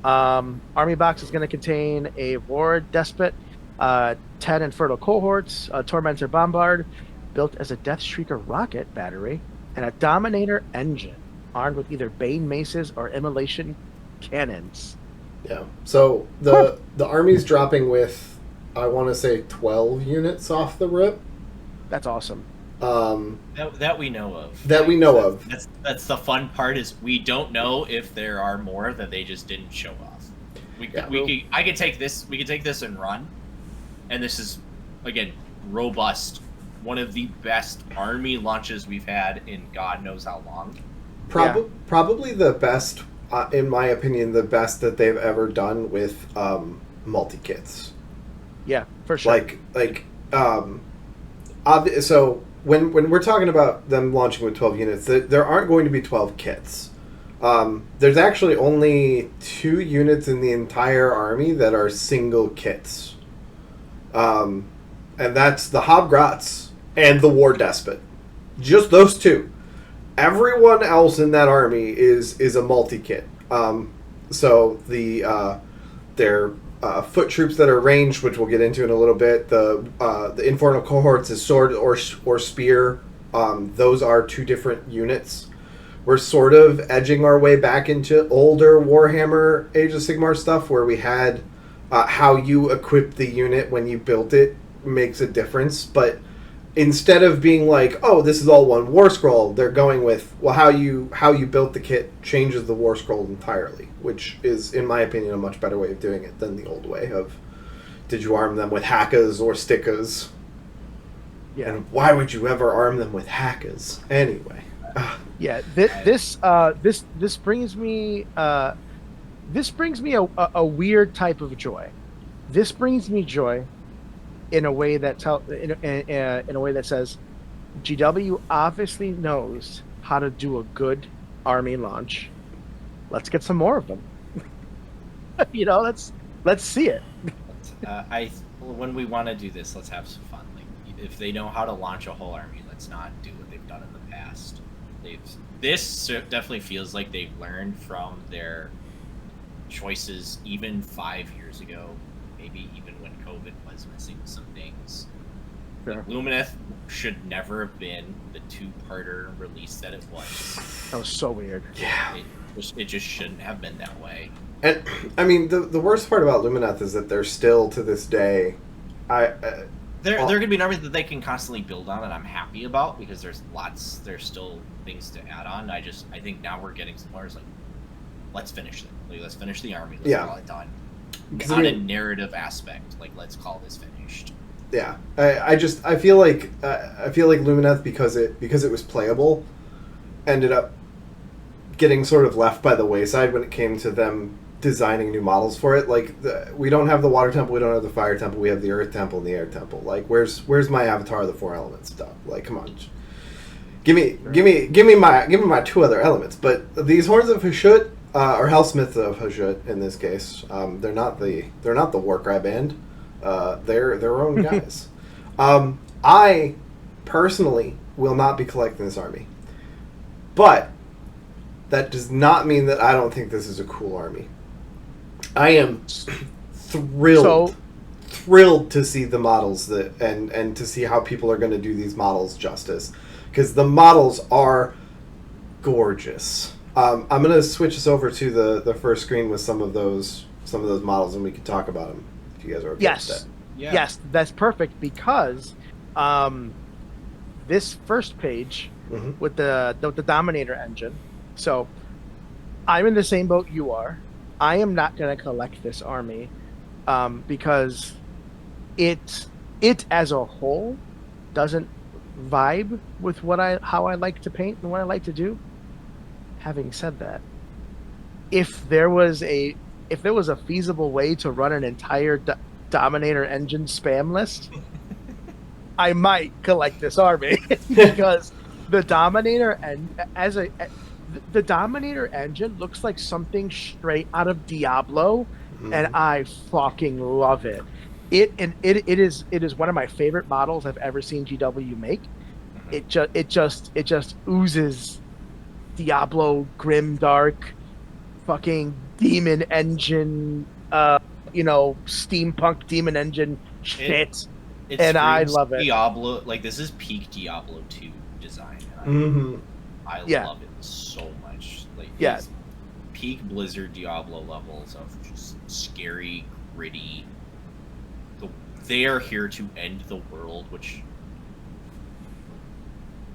Army box is going to contain a War Despot, 10 Infertile Cohorts, a Tormentor Bombard, built as a Deathstreaker rocket battery, and a Dominator engine, armed with either Bane maces or Immolation cannons. Yeah. So the army's dropping with, I want to say, 12 units off the rip. That's awesome. That we know of. That's the fun part, is we don't know if there are more that they just didn't show off. We could take this and run. And this is, again, robust. One of the best army launches we've had in God knows how long. Probably the best, in my opinion, the best that they've ever done with multi-kits. Yeah, for sure. So when we're talking about them launching with 12 units, there aren't going to be 12 kits. There's actually only 2 units in the entire army that are single kits. And that's the Hobgrots and the War Despot. Just those 2. Everyone else in that army is a multi-kit. So their foot troops that are ranged, which we'll get into in a little bit. The Infernal Cohorts is sword or spear. Those are 2 different units. We're sort of edging our way back into older Warhammer Age of Sigmar stuff, where we had how you equip the unit when you built it makes a difference. But instead of being like, oh, this is all one war scroll, they're going with, well, how you built the kit changes the war scroll entirely, which is, in my opinion, a much better way of doing it than the old way of, did you arm them with hackas or stickas? Yeah. And why would you ever arm them with hackas anyway? Yeah, this brings me a weird type of joy. This brings me joy in a way that in a way that says GW obviously knows how to do a good army launch. Let's get some more of them. Let's see it. When we want to do this, let's have some fun. Like, if they know how to launch a whole army, let's not do what they've done in the past. This definitely feels like they've learned from their choices even 5 years ago, maybe even when COVID was missing some things. Sure. Lumineth should never have been the 2-parter release that it was. That was so weird. Yeah. It just shouldn't have been that way. And, I mean, the worst part about Lumineth is that they're still, to this day... They're going to be an army that they can constantly build on, and I'm happy about, because there's still things to add on. I think now we're getting somewhere. It's like, let's finish it. Like, let's finish the army. Let's call it done. On a narrative aspect, like, let's call this finished. Yeah, I feel like Lumineth, because it was playable, ended up getting sort of left by the wayside when it came to them designing new models for it. Like, we don't have the Water Temple, we don't have the Fire Temple, we have the Earth Temple and the Air Temple. Like, where's my Avatar of the 4 Elements stuff? Like, come on, give me my 2 other elements. But these Horns of Hashut, or Hellsmiths of Hashut in this case, they're not the Warcry band. They're their own guys. I personally will not be collecting this army, but that does not mean that I don't think this is a cool army. I am thrilled to see the models and to see how people are going to do these models justice, because the models are gorgeous. I'm going to switch us over to the first screen with some of those models, and we can talk about them if you guys are okay with that. Yeah. Yes, that's perfect, because this first page with the Dominator engine. So I'm in the same boat you are. I am not going to collect this army because it as a whole doesn't vibe with how I like to paint and what I like to do. Having said that, if there was a feasible way to run an entire Dominator engine spam list, I might collect this army because the Dominator the Dominator engine looks like something straight out of Diablo, and I fucking love it. It is one of my favorite models I've ever seen GW make. It just oozes Diablo, grim, dark, fucking demon engine, steampunk demon engine shit. And I love it. Diablo, like, this is peak Diablo 2 design. I love it so much. Like, it's peak Blizzard Diablo levels of just scary, gritty. They are here to end the world, which...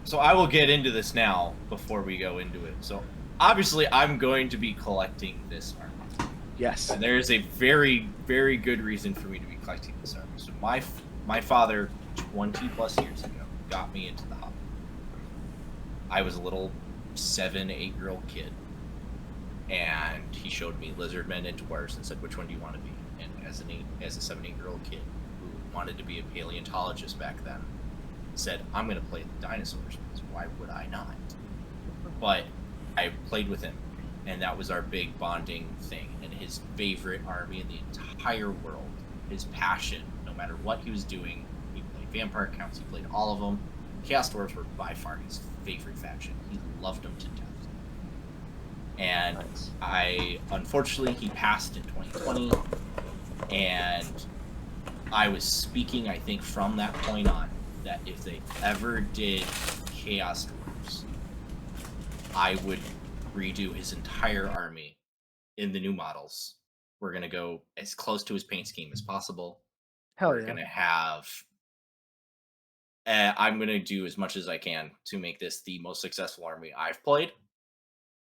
So I will get into this now before we go into it. So obviously I'm going to be collecting this army. Yes. And there is a very, very good reason for me to be collecting this army. So my father, 20 plus years ago, got me into the hobby. I was a little 7-8-year-old kid, and he showed me lizardmen and dwarves and said, which one do you want to be? And as a 7-8-year-old kid who wanted to be a paleontologist back then, said, I'm going to play the dinosaurs, because why would I not? But I played with him, and that was our big bonding thing. And his favorite army in the entire world, his passion, no matter what he was doing, he played vampire counts, he played all of them. Chaos Dwarves were by far his favorite faction. He loved them to death. And nice. Unfortunately, he passed in 2020, and I was speaking, I think, from that point on, that if they ever did Chaos Dwarves, I would redo his entire army in the new models. We're going to go as close to his paint scheme as possible. We're going to have... I'm going to do as much as I can to make this the most successful army I've played,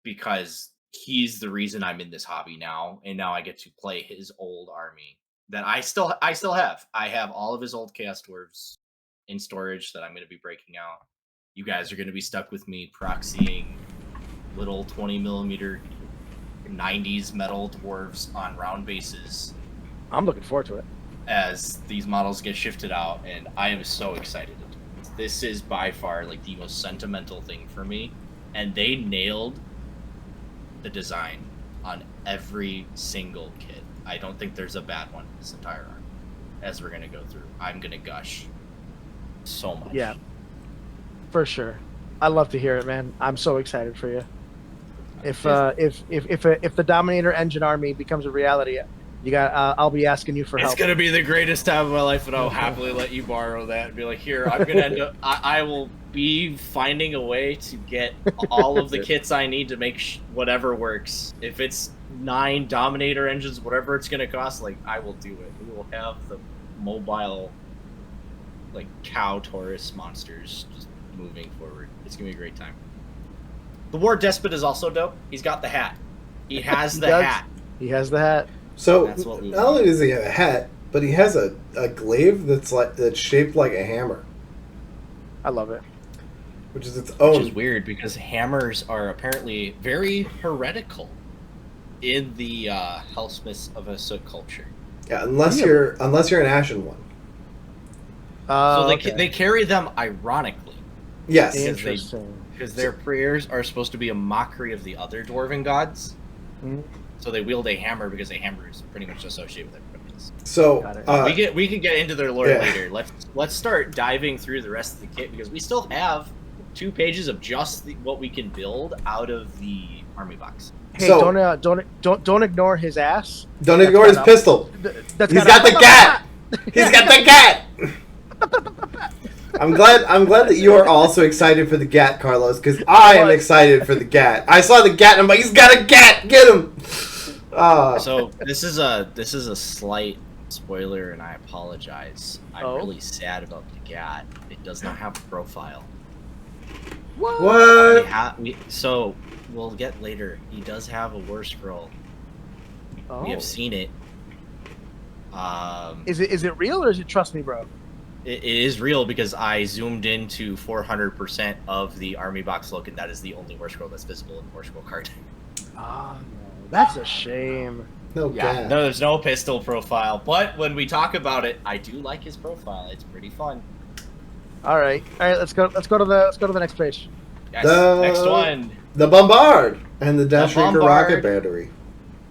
because he's the reason I'm in this hobby now, and now I get to play his old army that I still have. I have all of his old Chaos Dwarves in storage that I'm going to be breaking out. You guys are going to be stuck with me proxying little 20mm 90s metal dwarves on round bases. I'm looking forward to it. As these models get shifted out, and I am so excited to do it. This is by far like the most sentimental thing for me, and they nailed the design on every single kit. I don't think there's a bad one in this entire arc. As we're gonna go through, I'm gonna gush so much. Yeah, for sure. I love to hear it, man. I'm so excited for you. If the Dominator Engine army becomes a reality, you got. I'll be asking you for help. It's gonna be the greatest time of my life, and I'll happily let you borrow that and be like, here, I'm gonna end up. I will be finding a way to get all of the kits I need to make whatever works. If it's 9 Dominator engines, whatever it's gonna cost, like, I will do it. We will have the mobile, like, cow Taurus monsters just moving forward. It's gonna be a great time. The War Despot is also dope. He's got the hat. He has the hat. He has the hat. So not only does he have a hat, but he has a glaive that's shaped like a hammer. I love it. Which is its own. Which is weird, because hammers are apparently very heretical in the Hellsmiths of Asut culture. Yeah, unless you're an Ashen one. So they carry them ironically. Yes. Interesting. Because their prayers are supposed to be a mockery of the other dwarven gods. Mm-hmm. So they wield a hammer because a hammer is pretty much associated with everybody else. So we can get into their lore later. Let's start diving through the rest of the kit, because we still have 2 pages of just what we can build out of the army box. Hey, don't ignore his ass. Don't ignore his pistol. He's got the gat. He's got the gat. I'm glad that you are also excited for the gat, Carlos, because I am excited for the gat. I saw the gat and I'm like, he's got a gat. Get him. So this is a slight spoiler, and I apologize. I'm really sad about the gat. It does not have a profile. What? So we'll get later. He does have a war scroll. We have seen it. Is it real, or is it trust me, bro? It is real, because I zoomed into 400% of the army box look, and that is the only war scroll that's visible in the war scroll card. That's a shame. No, there's no pistol profile. But when we talk about it, I do like his profile. It's pretty fun. All right. Let's go to the next page. Yes, next one. The Bombard and the Dash Shrieker rocket battery.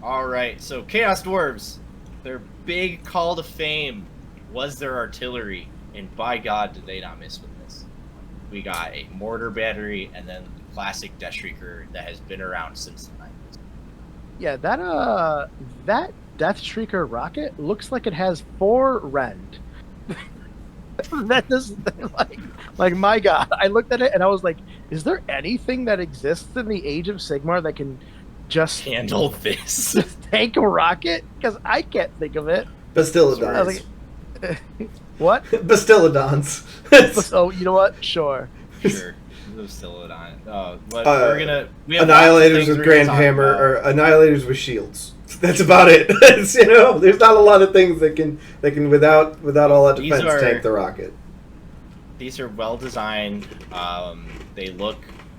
All right. So Chaos Dwarves, their big call to fame was their artillery, and by God, did they not miss with this. We got a mortar battery, and then the classic Death Shrieker that has been around since the 90s. Yeah, that Death Shrieker rocket looks like it has 4 rend. That is like my God. I looked at it and I was like, is there anything that exists in the Age of Sigmar that can just handle this? Just tank a rocket? Because I can't think of it. Bastillodons. What? Bastillodons. Oh, you know what? Sure. Bastillodon. But we have Annihilators with Grand Hammer, or Annihilators with shields. That's about it. There's not a lot of things that can without all that defense tank the rocket. These are well designed. They look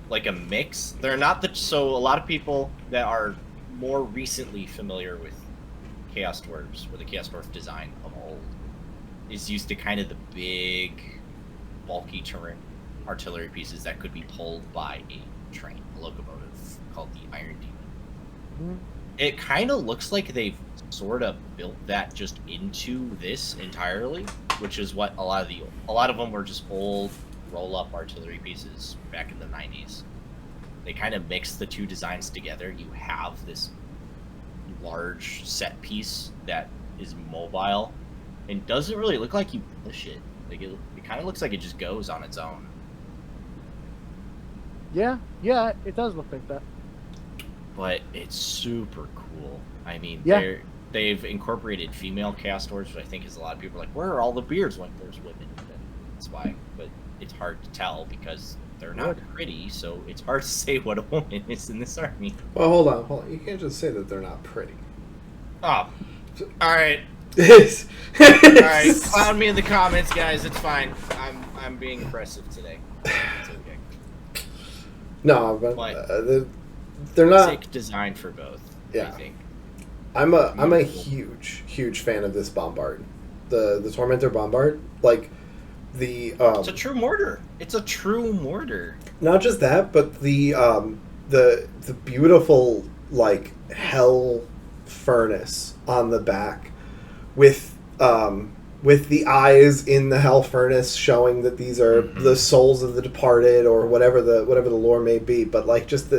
like a mix. They're not so a lot of people that are more recently familiar with Chaos Dwarves, or the Chaos Dwarf design of old, is used to kind of the big bulky artillery pieces that could be pulled by a train, a locomotive called the Iron Demon. Mhm. It kind of looks like they've sort of built that just into this entirely, which is what a lot of them were just old roll-up artillery pieces back in the 90s. They kind of mixed the two designs together. You have this large set piece that is mobile and doesn't really look like you push it. Like it kind of looks like it just goes on its own. Yeah, it does look like that. But it's super cool. I mean, Yeah. they've incorporated female castors, which I think is a lot of people are like, where are all the beards when there's women? That's why. But it's hard to tell because they're not pretty, so it's hard to say what a woman is in this army. Well, hold on. You can't just say that they're not pretty. Oh, all right. All All right, clown me in the comments, guys. It's fine. I'm being aggressive today. It's okay. No, but they're not. Sick design for both. Yeah. I think. I'm a huge fan of this bombard, the Tormentor bombard. Like the It's a true mortar. It's a true mortar. Not just that, but the beautiful like hell furnace on the back with the eyes in the hell furnace showing that these are the souls of the departed or whatever the lore may be. But like just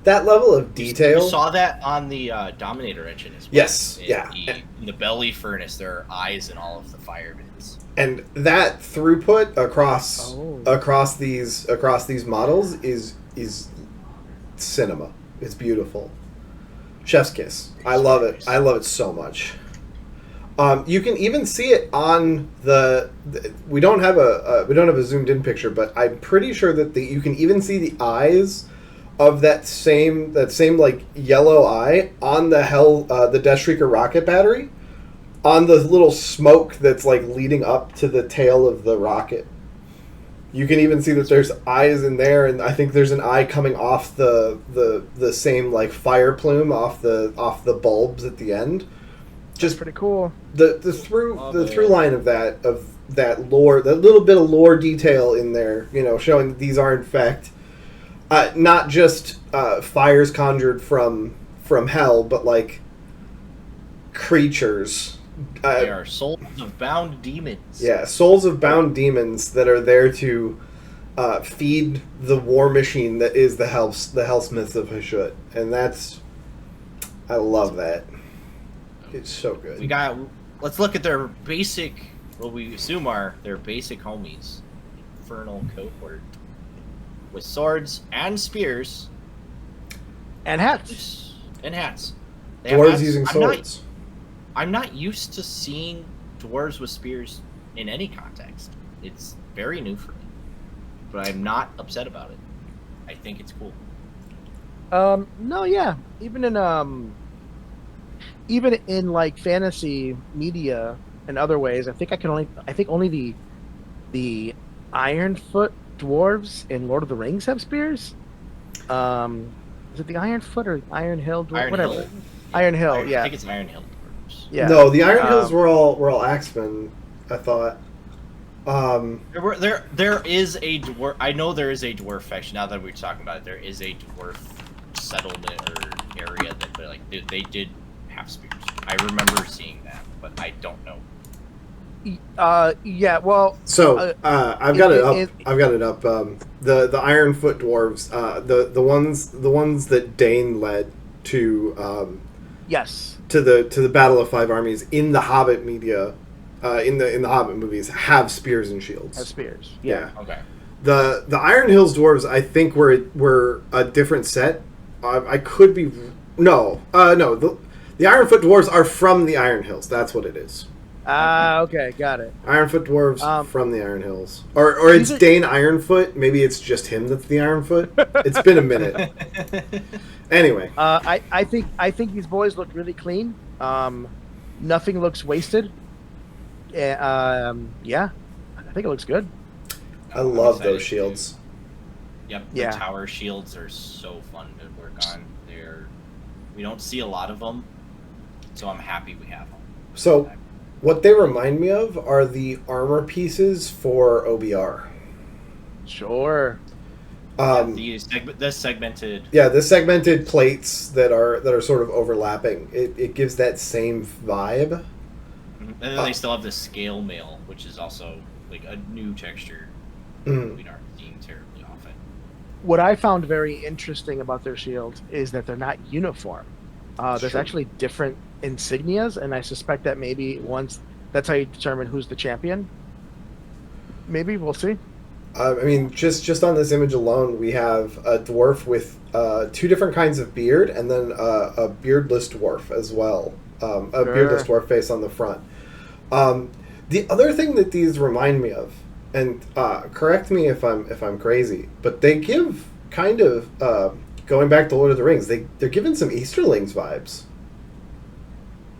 that level of detail. You saw that on the Dominator engine as well. Yes, In the belly furnace, there are eyes in all of the fire bits. And that throughput across these models is cinema. It's beautiful. Chef's kiss. I love it. I love it so much. You can even see it on the we don't have a zoomed in picture, but I'm pretty sure that you can even see the eyes of that same like yellow eye on the Death Shrieker rocket battery, on the little smoke that's like leading up to the tail of the rocket. You can even see that there's eyes in there, and I think there's an eye coming off the same like fire plume off the bulbs at the end. Just pretty cool. The through line of that lore, that little bit of lore detail in there, showing that these are in fact not just fires conjured from hell, but like creatures. They are souls of bound demons. Yeah, souls of bound demons that are there to feed the war machine that is the Hellsmiths of Hashut, and I love that. It's so good. Let's look at their basic, what we assume are their basic homies. Infernal cohort. With swords and spears. And hats. They have Dwarves hats. using swords. I'm not used to seeing dwarves with spears in any context. It's very new for me. But I'm not upset about it. I think it's cool. No, yeah. Even in like fantasy media and other ways, I think only the Ironfoot dwarves in Lord of the Rings have spears. Is it the Ironfoot or Iron Hill dwarves? Whatever. Hill. Iron Hill, yeah. I think it's Iron Hill dwarves. Yeah. No, the Iron Hills were all axemen, I thought. There is a dwarf. I know there is a dwarf faction. Now that we're talking about it, there is a dwarf settlement or area that they did have spears. I remember seeing that, but I don't know. Yeah. Well. So I've got it up. I've got it up. The Ironfoot dwarves, the ones that Dane led to. Yes. To the Battle of Five Armies in the Hobbit media, in the Hobbit movies, have spears and shields. Have spears. Yeah. Okay. The Iron Hills dwarves, I think, were a different set. I could be no. The Ironfoot dwarves are from the Iron Hills. That's what it is. Okay, got it. Ironfoot dwarves from the Iron Hills, or it's Dane Ironfoot. Maybe it's just him that's the Ironfoot. It's been a minute. Anyway, I think these boys look really clean. Nothing looks wasted. Yeah, I think it looks good. I love those shields. Yep, yeah. The tower shields are so fun to work on. We don't see a lot of them, so I'm happy we have them. So, what they remind me of are the armor pieces for OBR. Sure. The segmented. Yeah, the segmented plates that are sort of overlapping. It gives that same vibe. And then they still have the scale mail, which is also like a new texture we aren't seeing terribly often. What I found very interesting about their shields is that they're not uniform. There's actually different insignias, and I suspect that maybe once that's how you determine who's the champion. Maybe we'll see. I mean, just on this image alone, we have a dwarf with 2 different kinds of beard, and then a beardless dwarf as well. Beardless dwarf face on the front. The other thing that these remind me of, and correct me if I'm crazy, but they give kind of going back to Lord of the Rings. They're giving some Easterlings vibes.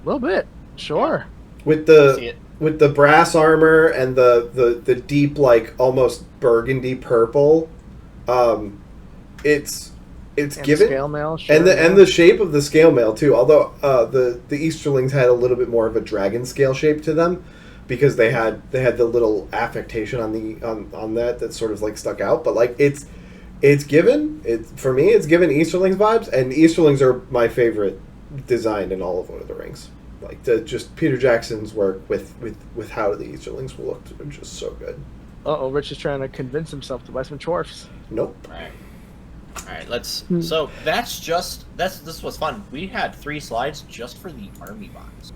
A little bit, sure. With the brass armor and the deep, like almost burgundy purple, it's And given scale mail, sure, and the shape of the scale mail too. Although the Easterlings had a little bit more of a dragon scale shape to them, because they had the little affectation on that sort of like stuck out. But like it's given for me, it's given Easterlings vibes, and Easterlings are my favorite design in all of Lord of the Rings. Like just Peter Jackson's work with how the Easterlings looked are just so good. Rich is trying to convince himself to buy some dwarfs. Nope. All right. Let's. So this was fun. We had 3 slides just for the army box,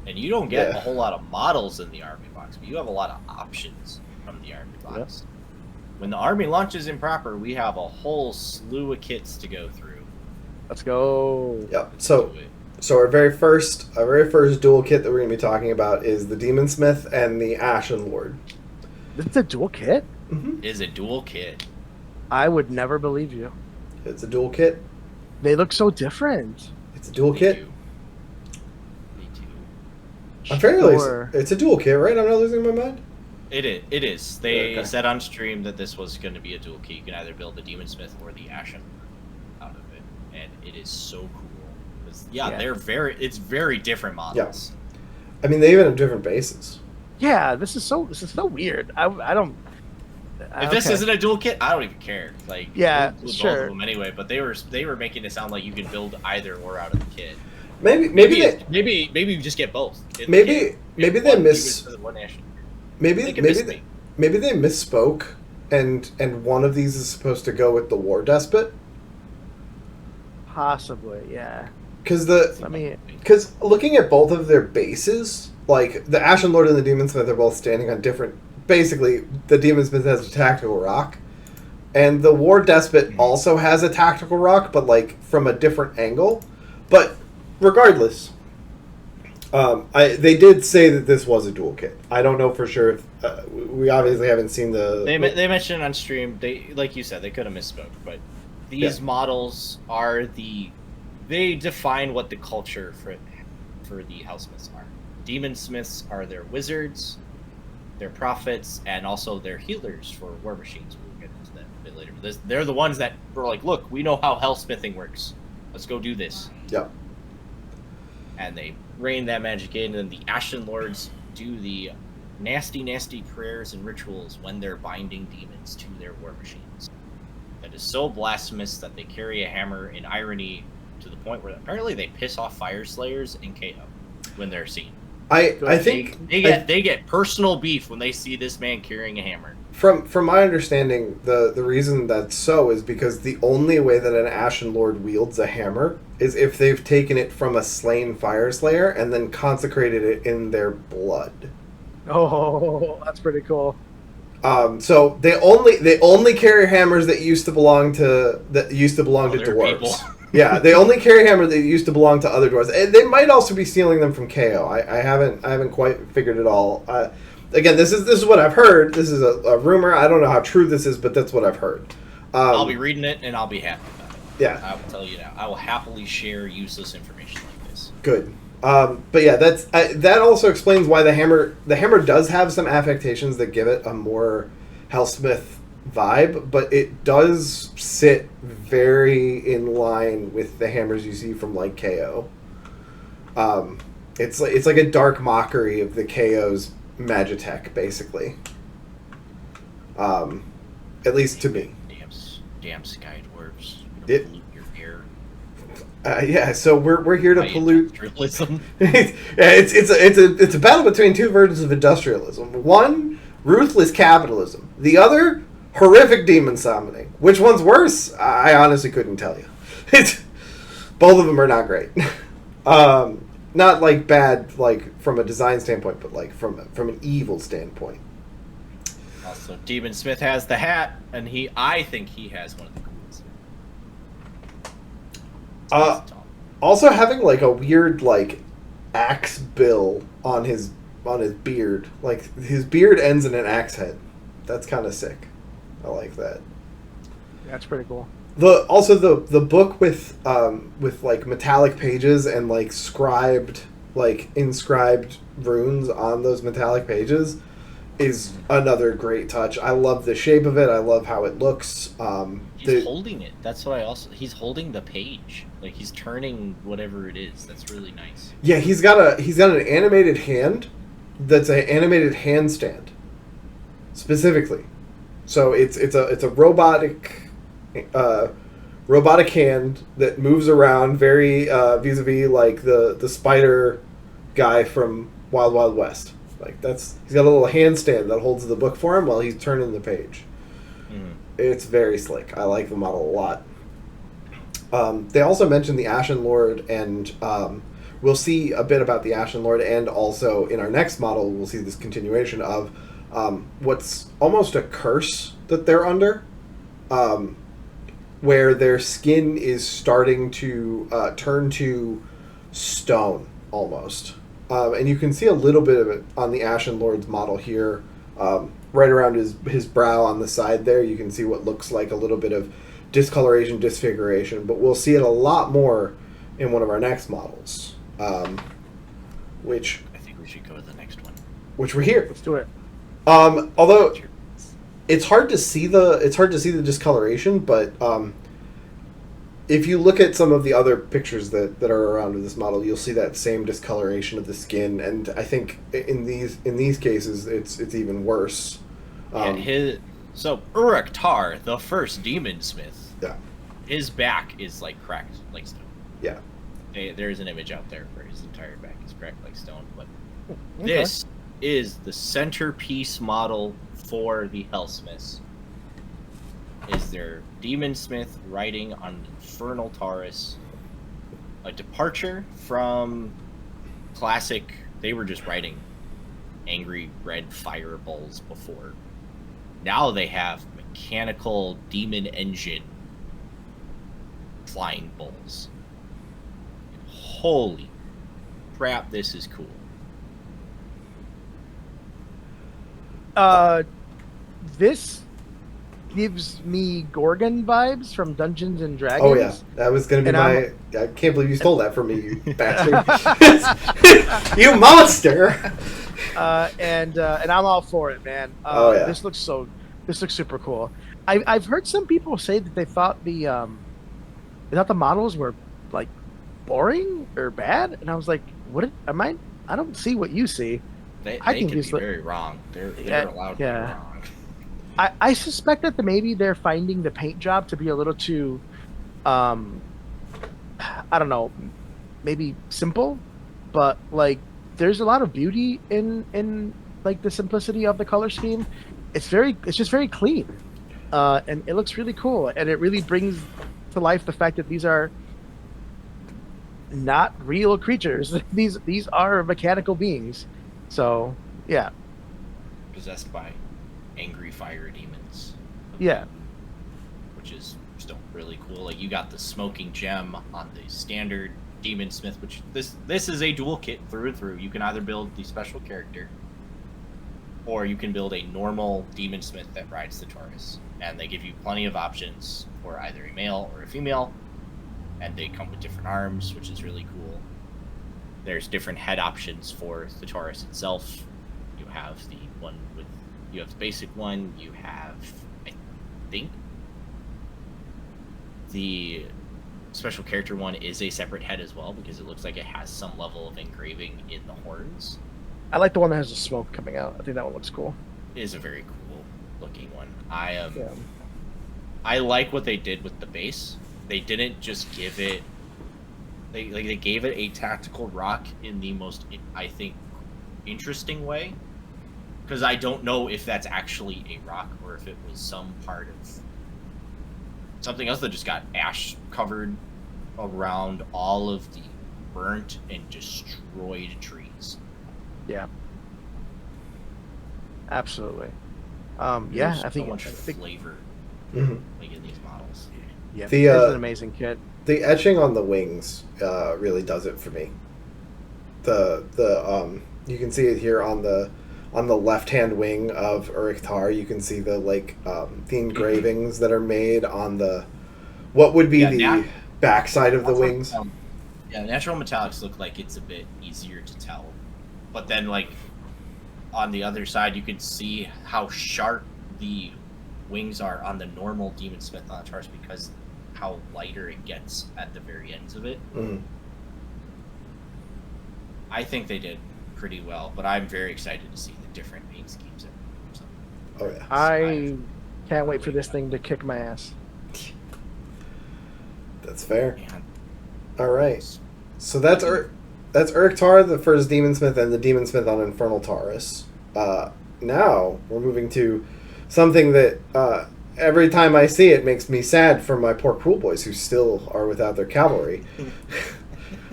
and you don't get a whole lot of models in the army box, but you have a lot of options from the army box. Yep. When the army launches improper, we have a whole slew of kits to go through. Let's go. Yep. So our very first dual kit that we're going to be talking about is the Demon Smith and the Ashen Lord. This is a dual kit? Mm-hmm. Is a dual kit. I would never believe you. It's a dual kit. They look so different. It's a dual kit. Me too. I'm fairly it's a dual kit, right? I'm not losing my mind. It is. They said on stream that this was going to be a dual kit. You can either build the Demon Smith or the Ashen out of it, and it is so cool. It's very different models. Yeah. I mean, they even have different bases. Yeah, this is so weird. I don't. If this isn't a dual kit, I don't even care. Like, yeah, we'll sure. Both of them anyway. But they were making it sound like you can build either or out of the kit. Maybe you just get both. Maybe they misspoke, and one of these is supposed to go with the War Despot. Possibly, yeah. Because looking at both of their bases, like the Ashen Lord and the Demon Smith are both standing on different. Basically, the Demon Smith has a tactical rock, and the War Despot also has a tactical rock, but like from a different angle. But regardless, they did say that this was a dual kit. I don't know for sure. We obviously haven't seen the. They mentioned on stream. They, like you said, they could have misspoke, but these models are they define what the culture for the Hellsmiths are. Demon Smiths are their wizards, their prophets, and also their healers for war machines. We'll get into that a bit later. But they're the ones that were like, look, we know how hellsmithing works. Let's go do this. Yep. And they rain that magic in, and the Ashen Lords do the nasty, nasty prayers and rituals when they're binding demons to their war machines. That is so blasphemous that they carry a hammer in irony to the point where apparently they piss off fire slayers in KO when they're seen. I think they get personal beef when they see this man carrying a hammer. From my understanding, the reason that's so is because the only way that an Ashen Lord wields a hammer is if they've taken it from a slain fire slayer and then consecrated it in their blood. Oh, that's pretty cool. So they only carry hammers that used to belong to dwarves. People. Yeah, they only carry hammers that used to belong to other dwarves. And they might also be stealing them from KO. I haven't quite figured it all. Again, this is what I've heard. This is a rumor. I don't know how true this is, but that's what I've heard. I'll be reading it and I'll be happy about it. Yeah, I will tell you now. I will happily share useless information like this. Good. But yeah, that also explains why the hammer does have some affectations that give it a more Hellsmith vibe, but it does sit very in line with the hammers you see from like KO. It's like a dark mockery of the KO's Magitech, basically. At least to me. Damn sky dwarves. It- Pollute your air. Yeah, so we're here to By pollute. industrialism. It's a battle between two versions of industrialism. One, ruthless capitalism. The other, horrific demon summoning. Which one's worse? I honestly couldn't tell you. Both of them are not great. Not like bad, like from a design standpoint, but like from an evil standpoint. Also, Demon Smith has the hat, and I think he has one of the coolest. Also having like a weird like axe bill on his beard. Like his beard ends in an axe head. That's kind of sick. I like that. That's pretty cool. The book with like metallic pages and like inscribed runes on those metallic pages is another great touch. I love the shape of it. I love how it looks. He's holding it. That's what he's holding the page. Like he's turning whatever it is. That's really nice. Yeah, he's got an animated hand that's an animated handstand. Specifically. So it's a robotic hand that moves around very vis-a-vis like the spider guy from Wild Wild West. Like he's got a little handstand that holds the book for him while he's turning the page. Mm. It's very slick. I like the model a lot. They also mentioned the Ashen Lord, and we'll see a bit about the Ashen Lord, and also in our next model we'll see this continuation of what's almost a curse that they're under, where their skin is starting to turn to stone almost. And you can see a little bit of it on the Ashen Lord's model here, right around his brow on the side there. You can see what looks like a little bit of discoloration, disfiguration, but we'll see it a lot more in one of our next models, which I think we should go to the next one. Which we're here. Let's do it. Although it's hard to see the discoloration, but if you look at some of the other pictures that are around with this model, you'll see that same discoloration of the skin, and I think in these cases it's even worse. So Uruk Tar, the first demon smith, Yeah. his back is like cracked like stone. Yeah. There's an image out there where his entire back is cracked like stone, but Okay. this is the centerpiece model for the Hellsmiths. Is their demon smith riding on an infernal Taurus, a departure from classic. They were just riding angry red fire bulls before. Now they have mechanical demon engine flying bulls. Holy crap, this is cool. This gives me Gorgon vibes from Dungeons and Dragons. Oh yeah, that was gonna be And I can't believe you stole that from me, you bastard! You monster! And I'm all for it, man. Oh, yeah. This looks super cool. I've heard some people say that they thought the models were like boring or bad, and I was like, what am I? I don't see what you see. They I can think be these look- very wrong. They're allowed to be yeah. wrong. I suspect that maybe they're finding the paint job to be a little too, I don't know, maybe simple, but like there's a lot of beauty in like the simplicity of the color scheme. It's just very clean, and it looks really cool, and it really brings to life the fact that these are not real creatures. These are mechanical beings. So yeah. Possessed by angry fire demons. Yeah. Which is still really cool. Like you got the smoking gem on the standard demon smith, which this is a dual kit through and through. You can either build the special character, or you can build a normal demon smith that rides the Taurus. And they give you plenty of options for either a male or a female, and they come with different arms, which is really cool. There's different head options for the Taurus itself. You have the basic one. You have, I think, the special character one is a separate head as well, because it looks like it has some level of engraving in the horns. I like the one that has the smoke coming out. I think that one looks cool. It is a very cool looking one. I am. Yeah. I like what they did with the base. They didn't just give it. They gave it a tactical rock in the most, I think, interesting way. Because I don't know if that's actually a rock or if it was some part of something else that just got ash covered around all of the burnt and destroyed trees. Yeah. Absolutely. Yeah, There's I think so much flavor like in these models. Yeah, The, it's an amazing kit. The etching on the wings really does it for me. You can see it here on the left hand wing of Uruk-Tar. You can see the the engravings that are made on the what would be the backside of the wings. Yeah, natural metallics look like it's a bit easier to tell, but then like on the other side, you can see how sharp the wings are on the normal Demon Smith on the Taurus because how lighter it gets at the very ends of it. I think they did pretty well, but I'm very excited to see the different paint schemes. Oh yeah, I can't wait for this thing to kick my ass. That's fair. Man. All right, so that's Uruk-Tar, the first Demon Smith, and the Demon Smith on Infernal Taurus. Now we're moving to something that every time I see it makes me sad for my poor Cruel Boys who still are without their cavalry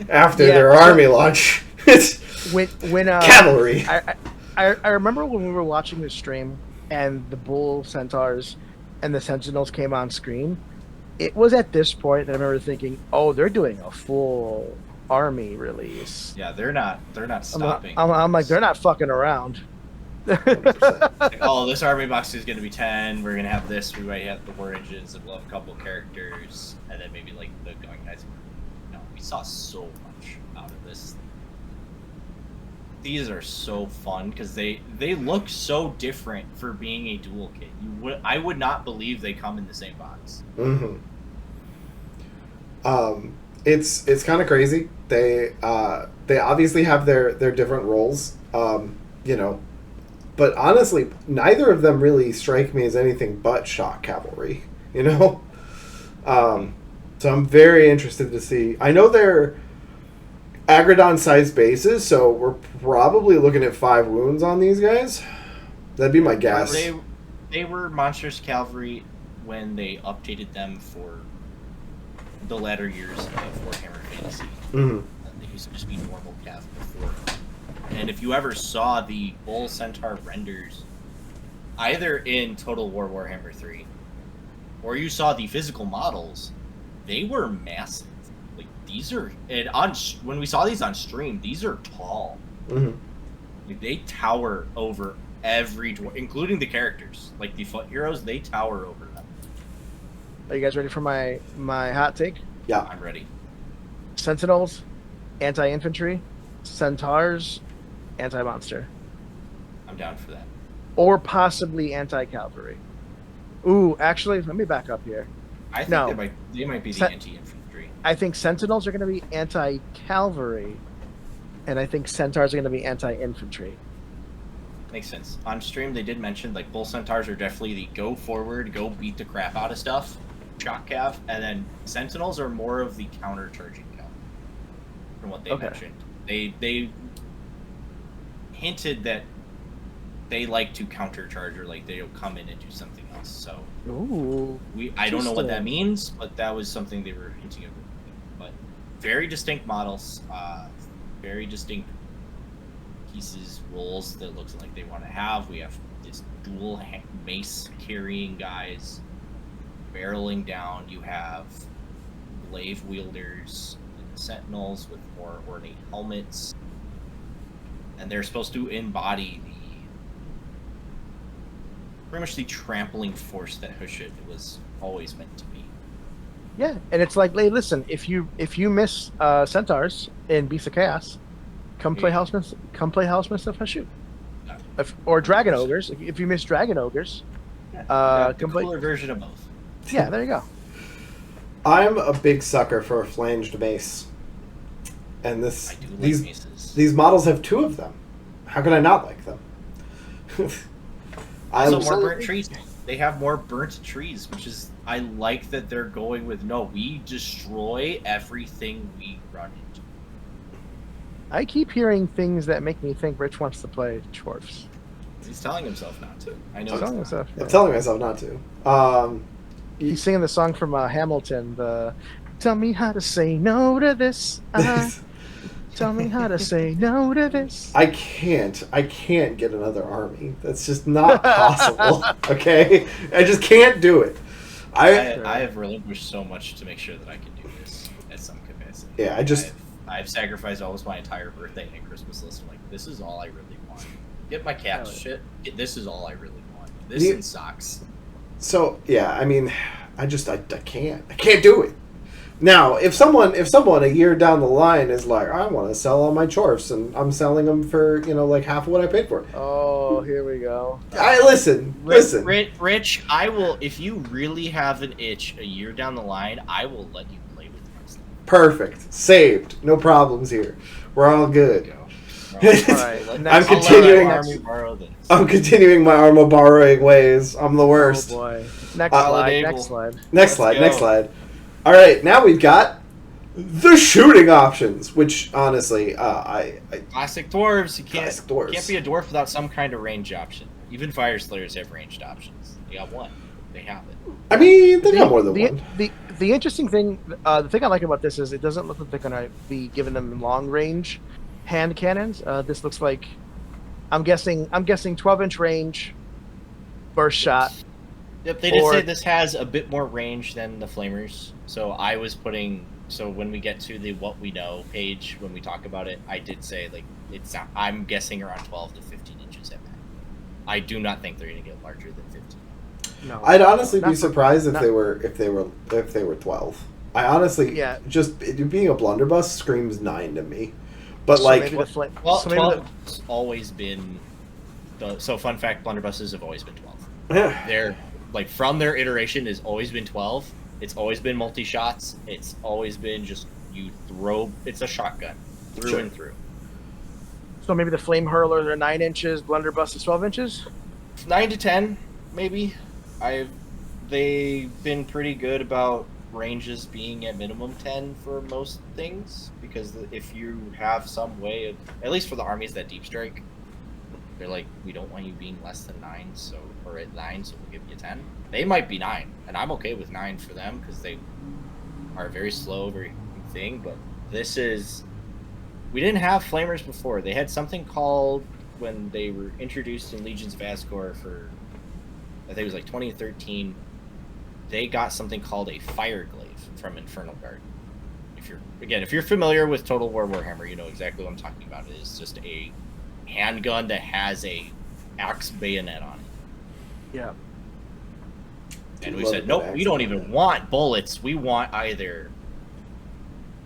after their army launch. when cavalry. I remember when we were watching the stream and the Bull Centaurs and the Sentinels came on screen. It was at this point that I remember thinking, "Oh, they're doing a full army release." Yeah, they're not stopping. I'm like, they're not fucking around. Like, oh, this army box is going to be 10. We're going to have this. We might have the war engines, and we'll have a couple characters, and then maybe like the gun guys. No, we saw so much out of this. These are so fun because they look so different for being a dual kit. I would not believe they come in the same box. It's kind of crazy. They obviously have their different roles. But honestly, neither of them really strike me as anything but shock cavalry. So I'm very interested to see. I know they're Agrodon-sized bases, so we're probably looking at 5 wounds on these guys. That'd be my guess. They were Monstrous Cavalry when they updated them for the latter years of Warhammer Fantasy. They used to just be normal Cav before. And if you ever saw the Bull Centaur renders, either in Total War Warhammer 3, or you saw the physical models, they were massive. Like these are, and when we saw these on stream, these are tall. Like they tower over every dwarf, including the characters. Like the foot heroes, they tower over them. Are you guys ready for my hot take? Yeah, I'm ready. Sentinels, anti-infantry. Centaurs, anti-monster. I'm down for that. Or possibly anti-cavalry. Ooh, actually, let me back up here. I think they might be the anti-infantry. I think Sentinels are going to be anti-cavalry, and I think Centaurs are going to be anti-infantry. Makes sense. On stream, they did mention like Bull Centaurs are definitely the go forward, go beat the crap out of stuff, shock cav, and then Sentinels are more of the counter-charging cav. From what they mentioned, they hinted that they like to counter-charge, or like they'll come in and do something else. So I don't know what that means, but that was something they were hinting at. But very distinct models, very distinct pieces, roles that looks like they want to have. We have this dual mace carrying guys barreling down. You have glaive wielders, and sentinels with more ornate helmets, and they're supposed to embody pretty much the trampling force that Hushit was always meant to be. Yeah, and it's like, hey, listen, if you miss Centaurs in Beasts of Chaos, come play Housemans of Hashut. Or Dragon Ogres. If you miss Dragon Ogres, the cooler version of both. Yeah, there you go. I'm a big sucker for a flanged mace, and these models have 2 of them. How can I not like them? Also, more burnt trees. They have more burnt trees, which is I like that they're going with no. We destroy everything we run into. I keep hearing things that make me think Rich wants to play Dwarfs. He's telling himself not to. I know. He's telling himself. I'm telling myself not to. He's singing the song from Hamilton. The "Tell me how to say no to this." Tell me how to say no to this. I can't get another army. That's just not possible. Okay, I just can't do it. I have relinquished so much to make sure that I can do this at some capacity. Yeah, I've sacrificed almost my entire birthday and Christmas list. I'm like, this is all I really want. Get my cat shit. This is all I really want. This and socks. So yeah, I mean, I can't do it. Now, if someone a year down the line is like, I want to sell all my Chorfs and I'm selling them for like half of what I paid for. Oh, here we go. Listen. Rich, I will. If you really have an itch a year down the line, I will let you play with my stuff. Perfect. Saved. No problems here. We're all good. All right. I'm continuing my armor borrowing ways. I'm the worst. Oh boy. Next slide. Next slide. All right, now we've got the shooting options, which honestly, classic dwarves. You can't be a dwarf without some kind of range option. Even fire slayers have ranged options. They got one. They have it. I mean, they got more than one. The interesting thing, the thing I like about this is it doesn't look like they're going to be giving them long range hand cannons. This looks like, I'm guessing 12-inch range, burst shot. Yep, they did say this has a bit more range than the flamers. So when we get to the what we know page, when we talk about it, I did say I'm guessing around 12 to 15 inches at that. I do not think they're going to get larger than 15. No, I'd honestly be surprised if they were 12. I honestly, just being a blunderbuss screams 9 to me. But so 12 has always been fun fact, blunderbusses have always been 12. They're from their iteration has always been 12. It's always been multi-shots. It's always been just you throw. It's a shotgun through and through. So maybe the flame hurlers are 9 inches, blunderbuss is 12 inches. 9 to 10, maybe. They've been pretty good about ranges being at minimum 10 for most things, because if you have some way of, at least for the armies that deep strike, they're like, we don't want you being less than 9, or at 9, so we'll give you 10. They might be 9, and I'm okay with 9 for them because they are very slow, very thing. But we didn't have flamers before. They had something called, when they were introduced in Legions of Asgore for, I think it was 2013. They got something called a fire glaive from Infernal Guard. If you're familiar with Total War Warhammer, you know exactly what I'm talking about. It is just a handgun that has a axe bayonet on it. Yeah. And we said, nope, we don't even want bullets. We want either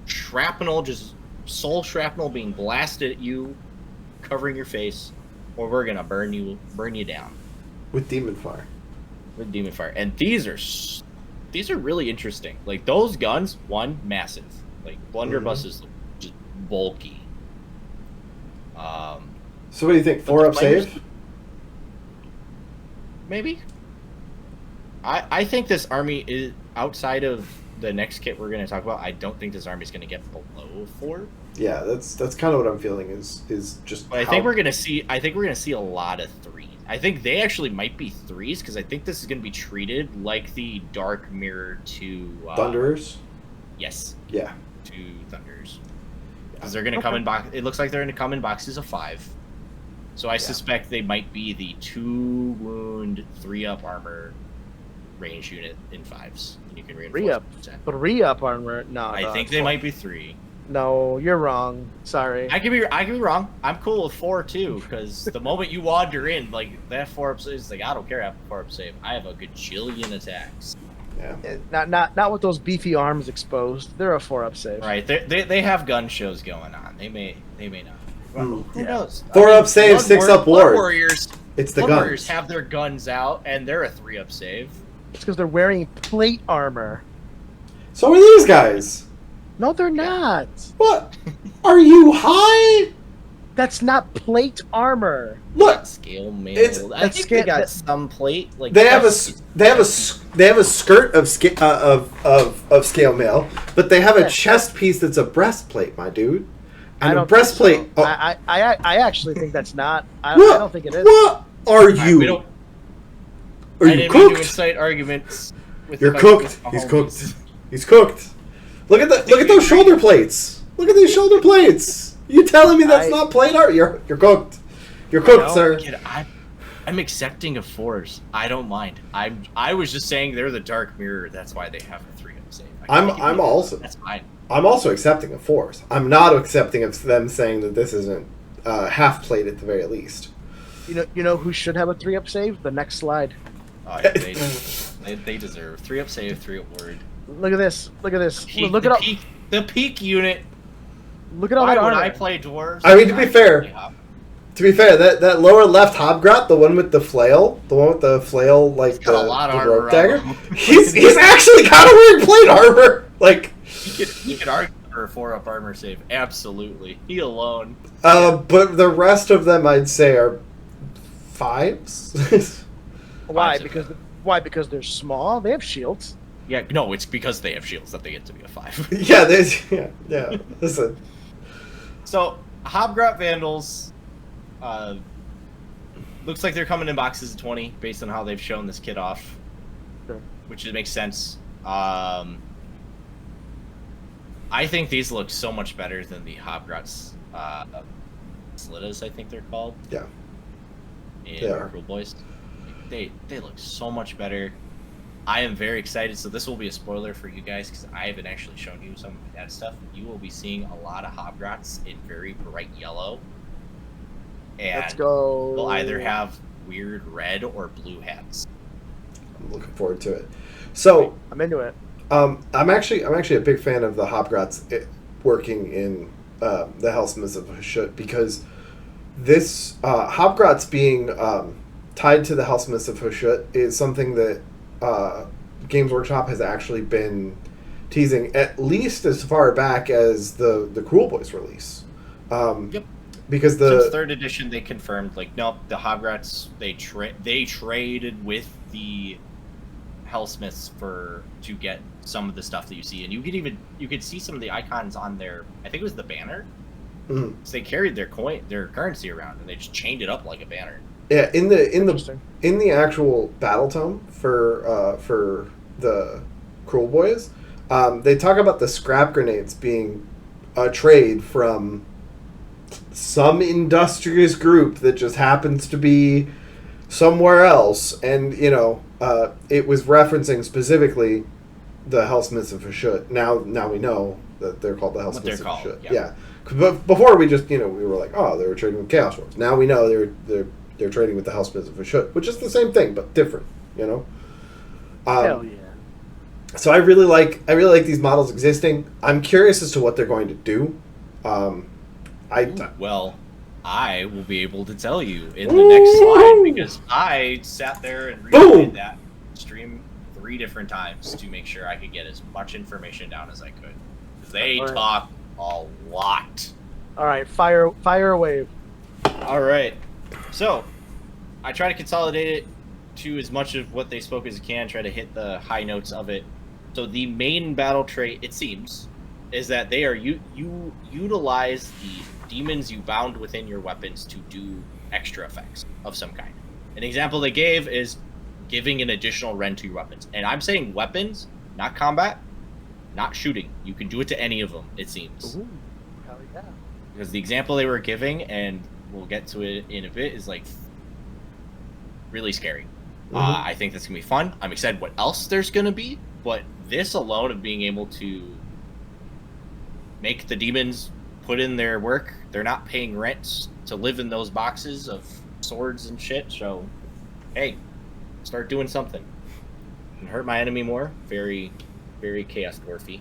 shrapnel, just soul shrapnel being blasted at you, covering your face, or we're gonna burn you down with demon fire. And these are really interesting. Those guns, massive. Blunderbuss is just bulky. So what do you think? 4-up save? Maybe. I think this army is, outside of the next kit we're going to talk about, I don't think this army is going to get below 4. Yeah, that's kind of what I'm feeling is just. But I think we're going to see a lot of 3. I think they actually might be 3s, because I think this is going to be treated like the Dark Mirror to Thunderers. Yes. Yeah. To Thunderers, because they're going to come in box. It looks like they're going to come in boxes of 5. So I suspect they might be the 2 wound, 3-up armor range unit in 5s. And you can reinforce 3-up armor. No, I think they might be 3. No, you're wrong. Sorry. I could be wrong. I'm cool with 4 too, because the moment you wander in, that 4-up save is I don't care. I have a 4-up save. I have a gajillion attacks. Yeah. Not with those beefy arms exposed. They're a 4-up save. Right. They have gun shows going on. They may not. Well, who knows? 4-up save, 6-up ward. Warriors. It's the guns. Warriors guns. have their guns out, and they're a 3-up save. It's because they're wearing plate armor. So are these guys. No, they're not. What? Are you high? That's not plate armor. Look, Scale mail. It's- I that's think scale- they got that- some plate. Like they have a skirt of scale mail, but they have a chest piece that's a breastplate, my dude. And a breastplate. Think so. I actually think that's not. I What? don't think it is. What are we you? don't. Are I you didn't mean to cooked? incite arguments. With You're my- cooked. with my He's homies. cooked. He's cooked. Look at those shoulder plates. Look at these shoulder plates. You telling me that's not plate art? You're cooked. You're cooked, No, sir. Kid, I'm accepting of 4s. I don't mind. I was just saying they're the dark mirror. That's why they have a 3-up save. I'm also. That's fine. I'm also accepting of 4s. I'm not accepting of them saying that this isn't half plate at the very least. You know who should have a 3-up save? The next slide. Oh, yeah, they deserve 3-up save, 3-up word. Look at this. Look at this. Peak, Look the at all. peak, the peak unit. Look at all Why that would armor. I play dwarves? I mean, to be fair, that lower left Hobgrot, the one with the flail, like got a lot of armor rope on dagger, him. he's actually kind of wearing plate armor. Like, You could argue for a 4-up armor save. Absolutely. He alone. but the rest of them, I'd say, are 5s. Why? Five. Because they're small. They have shields. Yeah, no, it's because they have shields that they get to be a 5. yeah. Listen, So, Hobgrot Vandals, looks like they're coming in boxes of 20 based on how they've shown this kit off, Sure. which makes sense. I think these look so much better than the Hobgrots, Slittas, I think they're called. Yeah. In They are. Cruel Boys. They look so much better. I am very excited. So this will be a spoiler for you guys because I haven't actually shown you some of that stuff. You will be seeing a lot of Hobgrots in very bright yellow. And Let's go. we'll either have weird red or blue hats. I'm looking forward to it. So, I'm into it. I'm actually a big fan of the Hobgrots working in the Hellsmiths of Hashut because this Hobgrots being tied to the Hellsmiths of Hashut is something that Games Workshop has actually been teasing at least as far back as the Cruel Boys release. Yep. Because Since 3rd edition, they confirmed like nope, the Hobgrots they traded with the Hellsmiths to get some of the stuff that you see, and you could see some of the icons on their. I think it was the banner. Mhm. So they carried their currency around, and they just chained it up like a banner. Yeah, in Interesting. the actual battle tome for the Cruel Boys, they talk about the scrap grenades being a trade from some industrious group that just happens to be somewhere else, and it was referencing specifically the Hellsmiths of Hashut. Now we know that they're called the What they're Hellsmiths of called, Hashut. yeah. But before we just we were like, oh, they were trading with Chaos Wars. Now we know they're trading with the Hellsmiths of Hashut, which is the same thing but different. Hell yeah. So I really like these models existing. I'm curious as to what they're going to do. Well, I will be able to tell you in the next slide because I sat there and replayed that stream 3 different times to make sure I could get as much information down as I could. They talk a lot. All right, fire a wave. All right. So, I try to consolidate it to as much of what they spoke as I can, try to hit the high notes of it. So the main battle trait, it seems, is that they are you utilize the demons you bound within your weapons to do extra effects of some kind. An example they gave is giving an additional rend to your weapons. And I'm saying weapons, not combat, not shooting. You can do it to any of them, it seems. Ooh, hell yeah. Because the example they were giving, and we'll get to it in a bit, is like really scary. I think that's going to be fun. I'm excited what else there's going to be, but this alone of being able to make the demons put in their work, they're not paying rent to live in those boxes of swords and shit, so hey, start doing something. And hurt my enemy more. Very, very Chaos Dwarfy.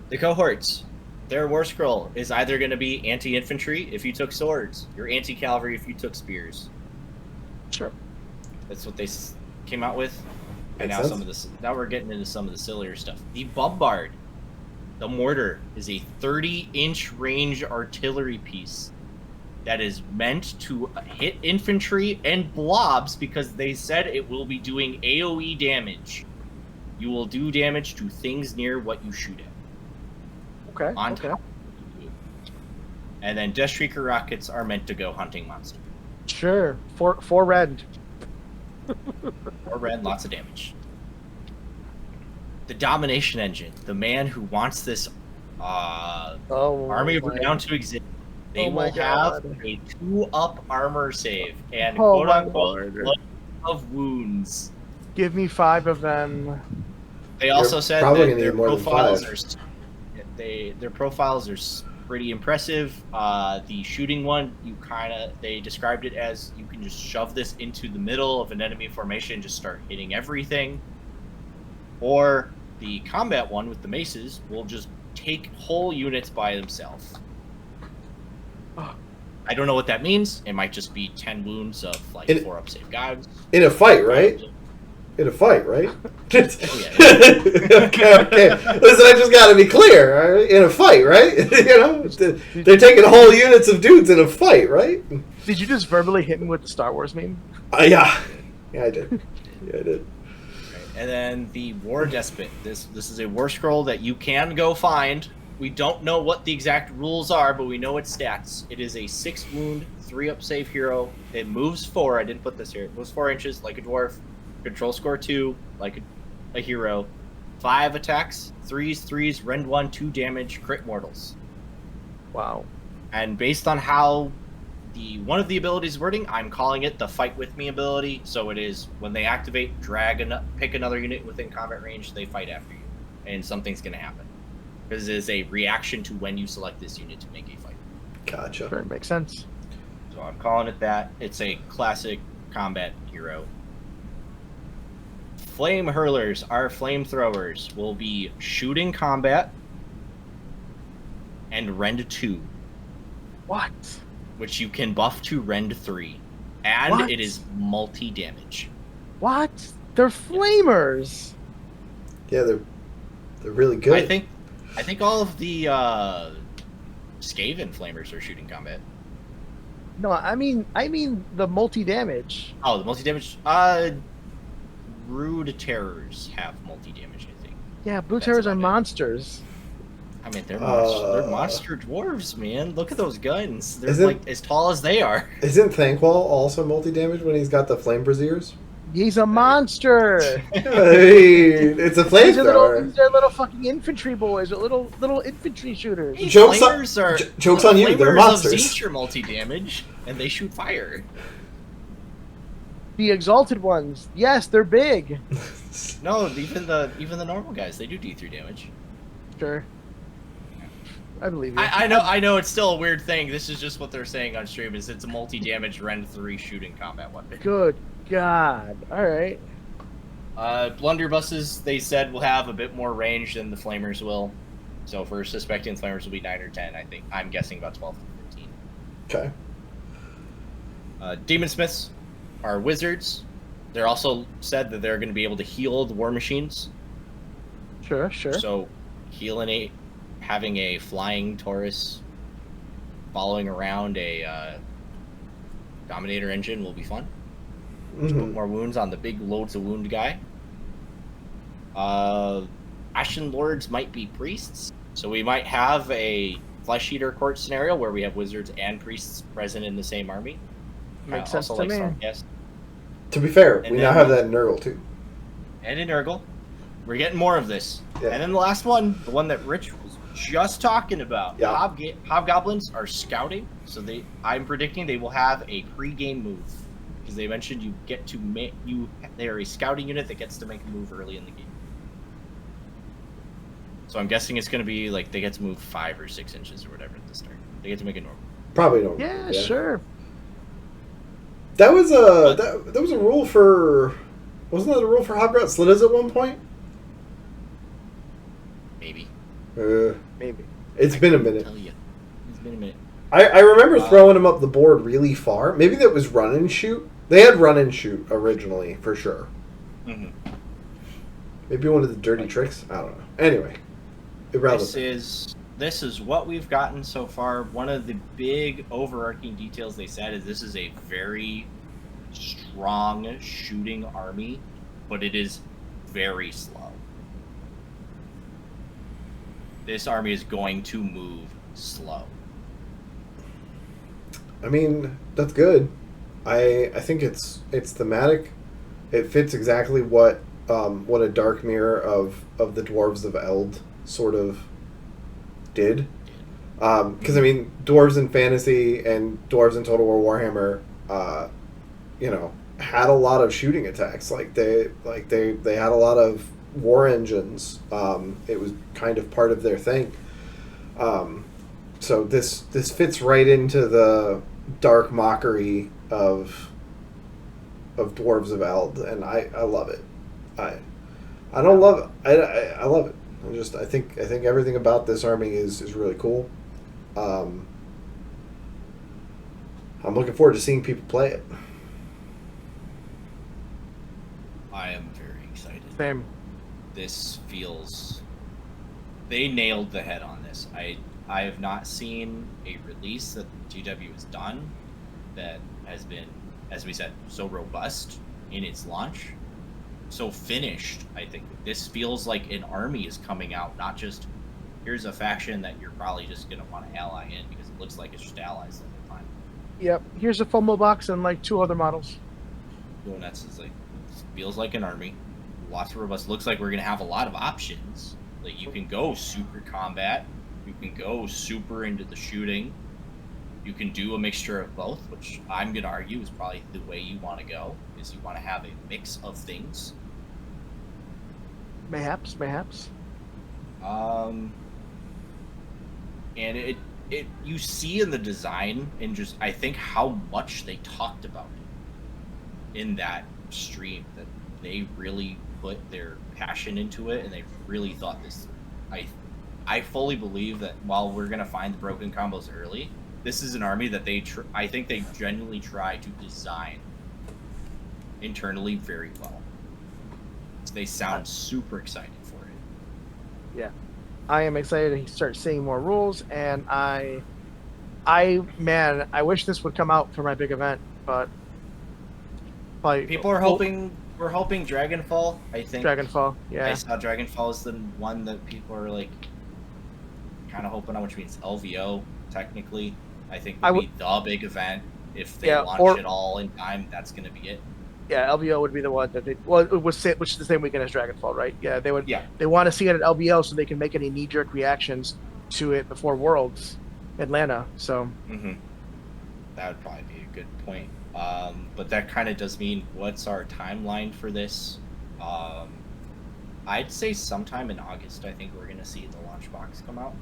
The cohorts. Their war scroll is either going to be anti-infantry if you took swords, your anti-cavalry if you took spears. Sure. That's what they came out with. And Makes now sense. some of this. Now we're getting into some of the sillier stuff. The bombard. The mortar is a 30-inch range artillery piece that is meant to hit infantry and blobs because they said it will be doing AoE damage. You will do damage to things near what you shoot at. Okay. On top. And then Death Shrieker rockets are meant to go hunting monsters. Sure. Four red. 4 red, lots of damage. The Domination Engine, the man who wants this army of renown to exist, they will have a 2-up armor save and quote-unquote blood of wounds. Give me 5 of them. They also said that their profiles are pretty impressive. The shooting one, they described it as you can just shove this into the middle of an enemy formation and just start hitting everything. Or the combat one with the maces will just take whole units by themselves. I don't know what that means. It might just be 10 wounds of 4-up save guys. In a fight, right? In a fight, right? Okay. Listen, I just got to be clear. Right? In a fight, right? They're taking whole units of dudes in a fight, right? Did you just verbally hit me with the Star Wars meme? Yeah, I did. Yeah, I did. And then the War Despot. This is a war scroll that you can go find. We don't know what the exact rules are, but we know its stats. It is a 6-wound, 3-up save hero. It moves 4. I didn't put this here. It moves 4 inches like a dwarf. Control score 2 like a hero. 5 attacks, 3s, rend 1, 2 damage, crit mortals. Wow. And based on how one of the abilities wording, I'm calling it the Fight With Me ability. So it is when they activate, pick another unit within combat range, they fight after you. And something's going to happen. Because it is a reaction to when you select this unit to make a fight. Gotcha. Sure, makes sense. So I'm calling it that. It's a classic combat hero. Flame hurlers, our flamethrowers, will be shooting combat and rend 2. What? Which you can buff to rend 3. And what? It is multi-damage. What? They're flamers. Yeah, they're really good. I think all of the Skaven flamers are shooting combat. No, I mean the multi-damage. Oh, the multi-damage? Rude Terrors have multi-damage, I think. Yeah, Blue Terrors are monsters. I mean, they're monster dwarves, man. Look at those guns. They're like as tall as they are. Isn't Thankwall also multi-damage when he's got the flame braziers? He's a monster. It's a flamethrower. These are little fucking infantry boys, little infantry shooters. Hey, jokes on you. They're monsters. Of Zeech are multi-damage, and they shoot fire. The exalted ones, yes, they're big. No, even the normal guys, they do D3 damage. Sure. I believe you. I know it's still a weird thing. This is just what they're saying on stream. Is it's a multi-damage rend 3 shooting combat weapon. Good God! All right. Blunderbusses, they said, will have a bit more range than the flamers will. So for suspecting the flamers will be 9 or 10. I think I'm guessing about 12 to 15. Okay. Demon Smiths are wizards. They're also said that they're going to be able to heal the war machines. Sure. So having a flying Taurus following around a Dominator engine will be fun. Mm-hmm. Put more wounds on the big loads of wound guy. Ashen Lords might be priests, so we might have a Flesh Eater Court scenario where we have wizards and priests present in the same army. Makes sense to me. To be fair, we now have that in Nurgle too. And in Nurgle. We're getting more of this. Yeah. And then the last one, the one that Rich was just talking about. Yeah. Hobgoblins are scouting, so I'm predicting they will have a pre-game move. Because they mentioned you get to they are a scouting unit that gets to make a move early in the game. So I'm guessing it's going to be like they get to move 5 or 6 inches or whatever at the start. They get to make it normal. Probably normal. Yeah, sure. That was that was a rule for. Wasn't that a rule for Hobgrot Slitters at one point? Maybe. Maybe. It's been a minute. Tell you. It's been a minute. I remember throwing them up the board really far. Maybe that was run and shoot. They had run and shoot originally, for sure. Mm-hmm. Maybe one of the dirty tricks. I don't know. Anyway. irrelevant. This is what we've gotten so far. One of the big overarching details they said is this is a very strong shooting army, but it is very slow. This army is going to move slow. I mean, that's good. I think it's thematic. It fits exactly what a dark mirror of the Dwarves of Eld sort of did. Because I mean, dwarves in fantasy and dwarves in Total War Warhammer, had a lot of shooting attacks. They had a lot of war engines. It was kind of part of their thing. So this fits right into the dark mockery of Dwarves of Eld, and I love it. I don't love it. I love it. I think everything about this army is really cool. I'm looking forward to seeing people play it. I am very excited. Same. This feels... They nailed the head on this. I have not seen a release that GW has done that has been, as we said, so robust in its launch, so finished. I think this feels like an army is coming out, not just here's a faction that you're probably just going to want to ally in because it looks like it's just allies the whole time. Yep. Here's a FOMO box and like 2 other models. Donuts is like, feels like an army, lots of robust. Looks like we're going to have a lot of options. Like you can go super combat, you can go super into the shooting, you can do a mixture of both, which I'm going to argue is probably the way you want to go, is you want to have a mix of things. Mayhaps. And it you see in the design, and just I think how much they talked about it in that stream, that they really put their passion into it and they really thought this through. I fully believe that while we're gonna find the broken combos early, this is an army that I think they genuinely try to design internally very well. So they sound super excited for it. Yeah, I am excited to start seeing more rules, and I wish this would come out for my big event, but people are hoping. We're hoping Dragonfall. I think Dragonfall. Yeah, I saw Dragonfall is the one that people are like kind of hoping on, which means LVO technically. I think would be the big event if they launch it all in time. That's going to be it. Yeah, LVO would be the one that which is the same weekend as Dragonfall, right? Yeah, they would. Yeah. They want to see it at LVO so they can make any knee-jerk reactions to it before Worlds, Atlanta. So. Mm-hmm. That would probably be a good point. But that kind of does mean, what's our timeline for this? I'd say sometime in August. I think we're going to see the launch box come out.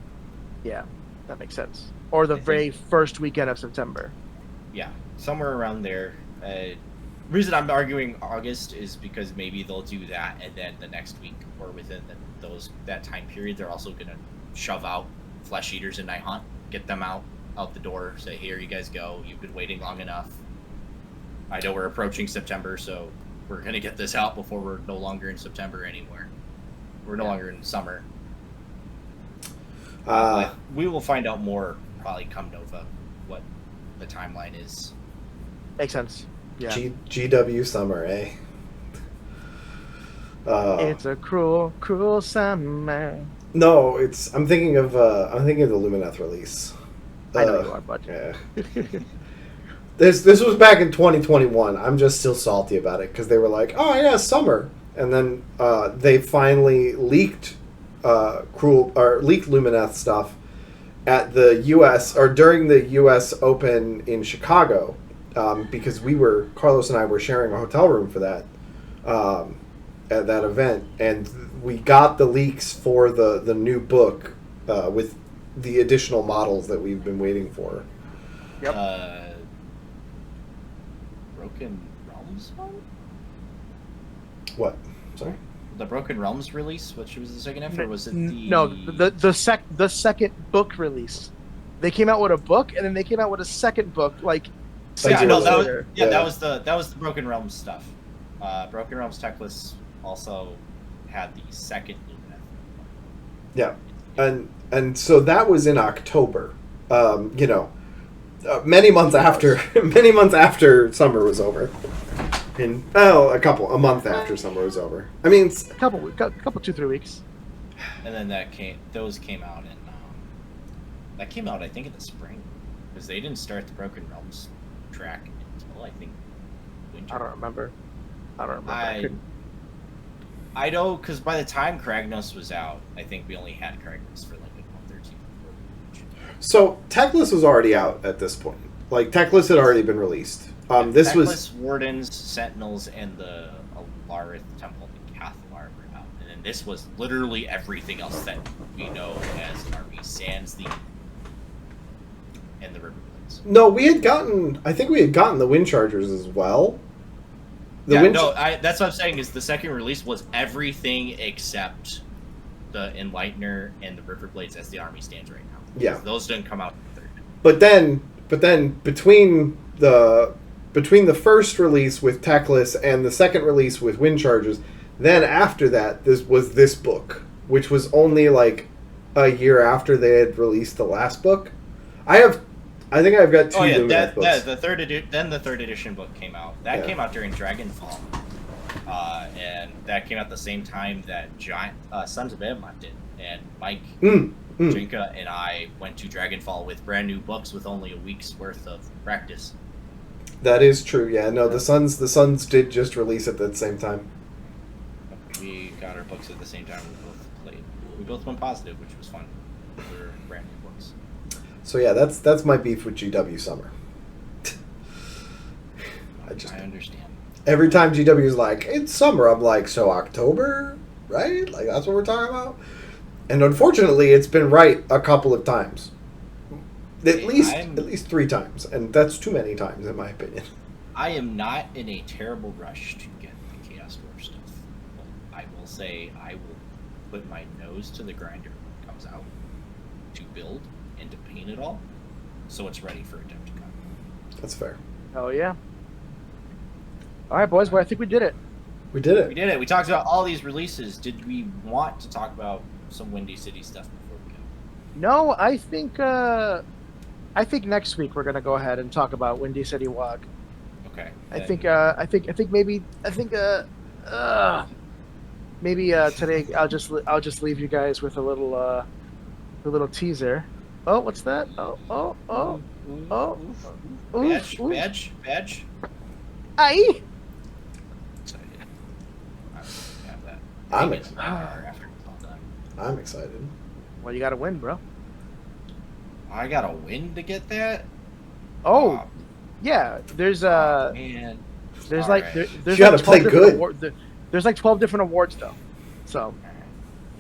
Yeah, that makes sense. Or the very first weekend of September. Yeah, somewhere around there. Reason I'm arguing August is because maybe they'll do that, and then the next week or within that time period, they're also going to shove out Flesh Eaters and Night Hunt, get them out the door, say, here you guys go, you've been waiting long enough. I know we're approaching September, so we're going to get this out before we're no longer in September anymore. We're no longer in summer. We will find out more probably come Nova what the timeline is. Makes sense. Yeah. GW summer, eh? It's a cruel, cruel summer. No, I'm thinking of the Lumineth release. I know you are, bud. Yeah. This was back in 2021. I'm just still salty about it because they were like, "Oh yeah, summer," and then they finally leaked leaked Lumineth stuff at the U.S. or during the U.S. Open in Chicago, because Carlos and I were sharing a hotel room for that at that event, and we got the leaks for the new book with the additional models that we've been waiting for. Yep. Broken Realms one? What? Sorry? The Broken Realms release, which was the second F, or was it the... No, the second book release. They came out with a book, and then they came out with a second book, like 6 months later. That was the Broken Realms stuff. Broken Realms Techless also had the second Lumineth. Yeah. and so that was in October. Many months after summer was over. A month after summer was over. I mean, a couple 2-3 weeks. And then those came out I think in the spring, because they didn't start the Broken Realms track until I think winter. I don't remember. I know, because by the time Kragnos was out, I think we only had Kragnos for like a month or two. So Teclis was already out at this point. Like Teclis had already been released. This Teclis, was Wardens, Sentinels, and the Alarith Temple and Cathalar were out, and then this was literally everything else that we know as an army, sans the and the Riverblades. No, I think we had gotten the Wind Chargers as well. That's what I'm saying, is the second release was everything except the Enlightener and the Riverblades as the army stands right now. Yeah. Those didn't come out in the third. But then between the first release with Teclis and the second release with Wind Chargers, then after that this book, which was only like a year after they had released the last book. I think I've got two Lumineth books. The third edition book came out. That came out during Dragonfall, and that came out the same time that Sons of Amalek did. And Mike, Jinka, and I went to Dragonfall with brand new books with only a week's worth of practice. That is true. Yeah, no, the Sons did just release at the same time. We got our books at the same time. We both played. We both went positive, which was fun. They were brand new books. So yeah, that's my beef with GW Summer. I understand. Every time GW is like, it's summer, I'm like, so October, right? Like that's what we're talking about. And unfortunately, it's been right a couple of times. At least 3 times, and that's too many times in my opinion. I am not in a terrible rush to get the Chaos Dwarf stuff. I will say I will put my nose to the grinder when it comes out to build and to paint it all, so it's ready for Adepticon. That's fair. Oh yeah. All right, boys. Well, I think we did it. We did it. We did it. We talked about all these releases. Did we want to talk about some Windy City stuff before we go? No, I think next week we're gonna go ahead and talk about Windy City Walk. Okay. I think maybe today I'll just leave you guys with a little teaser. Oh, what's that? Oh. Badge. Aye. I'm after it's all done. I'm excited. Well, you got to win, bro. I gotta win to get that. Oh, yeah. There's man. there's All like right. there's You gotta like 12 play different good. there's like 12 different awards though. So,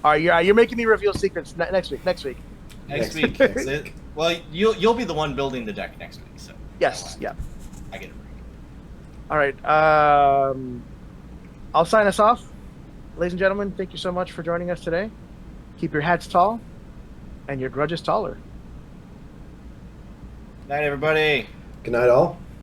you're making me reveal secrets next week. Next week. Well, you'll be the one building the deck next week. So Yes. Yeah. I get it. All right. I'll sign us off. Ladies and gentlemen, thank you so much for joining us today. Keep your hats tall and your grudges taller. Night, everybody. Good night, all.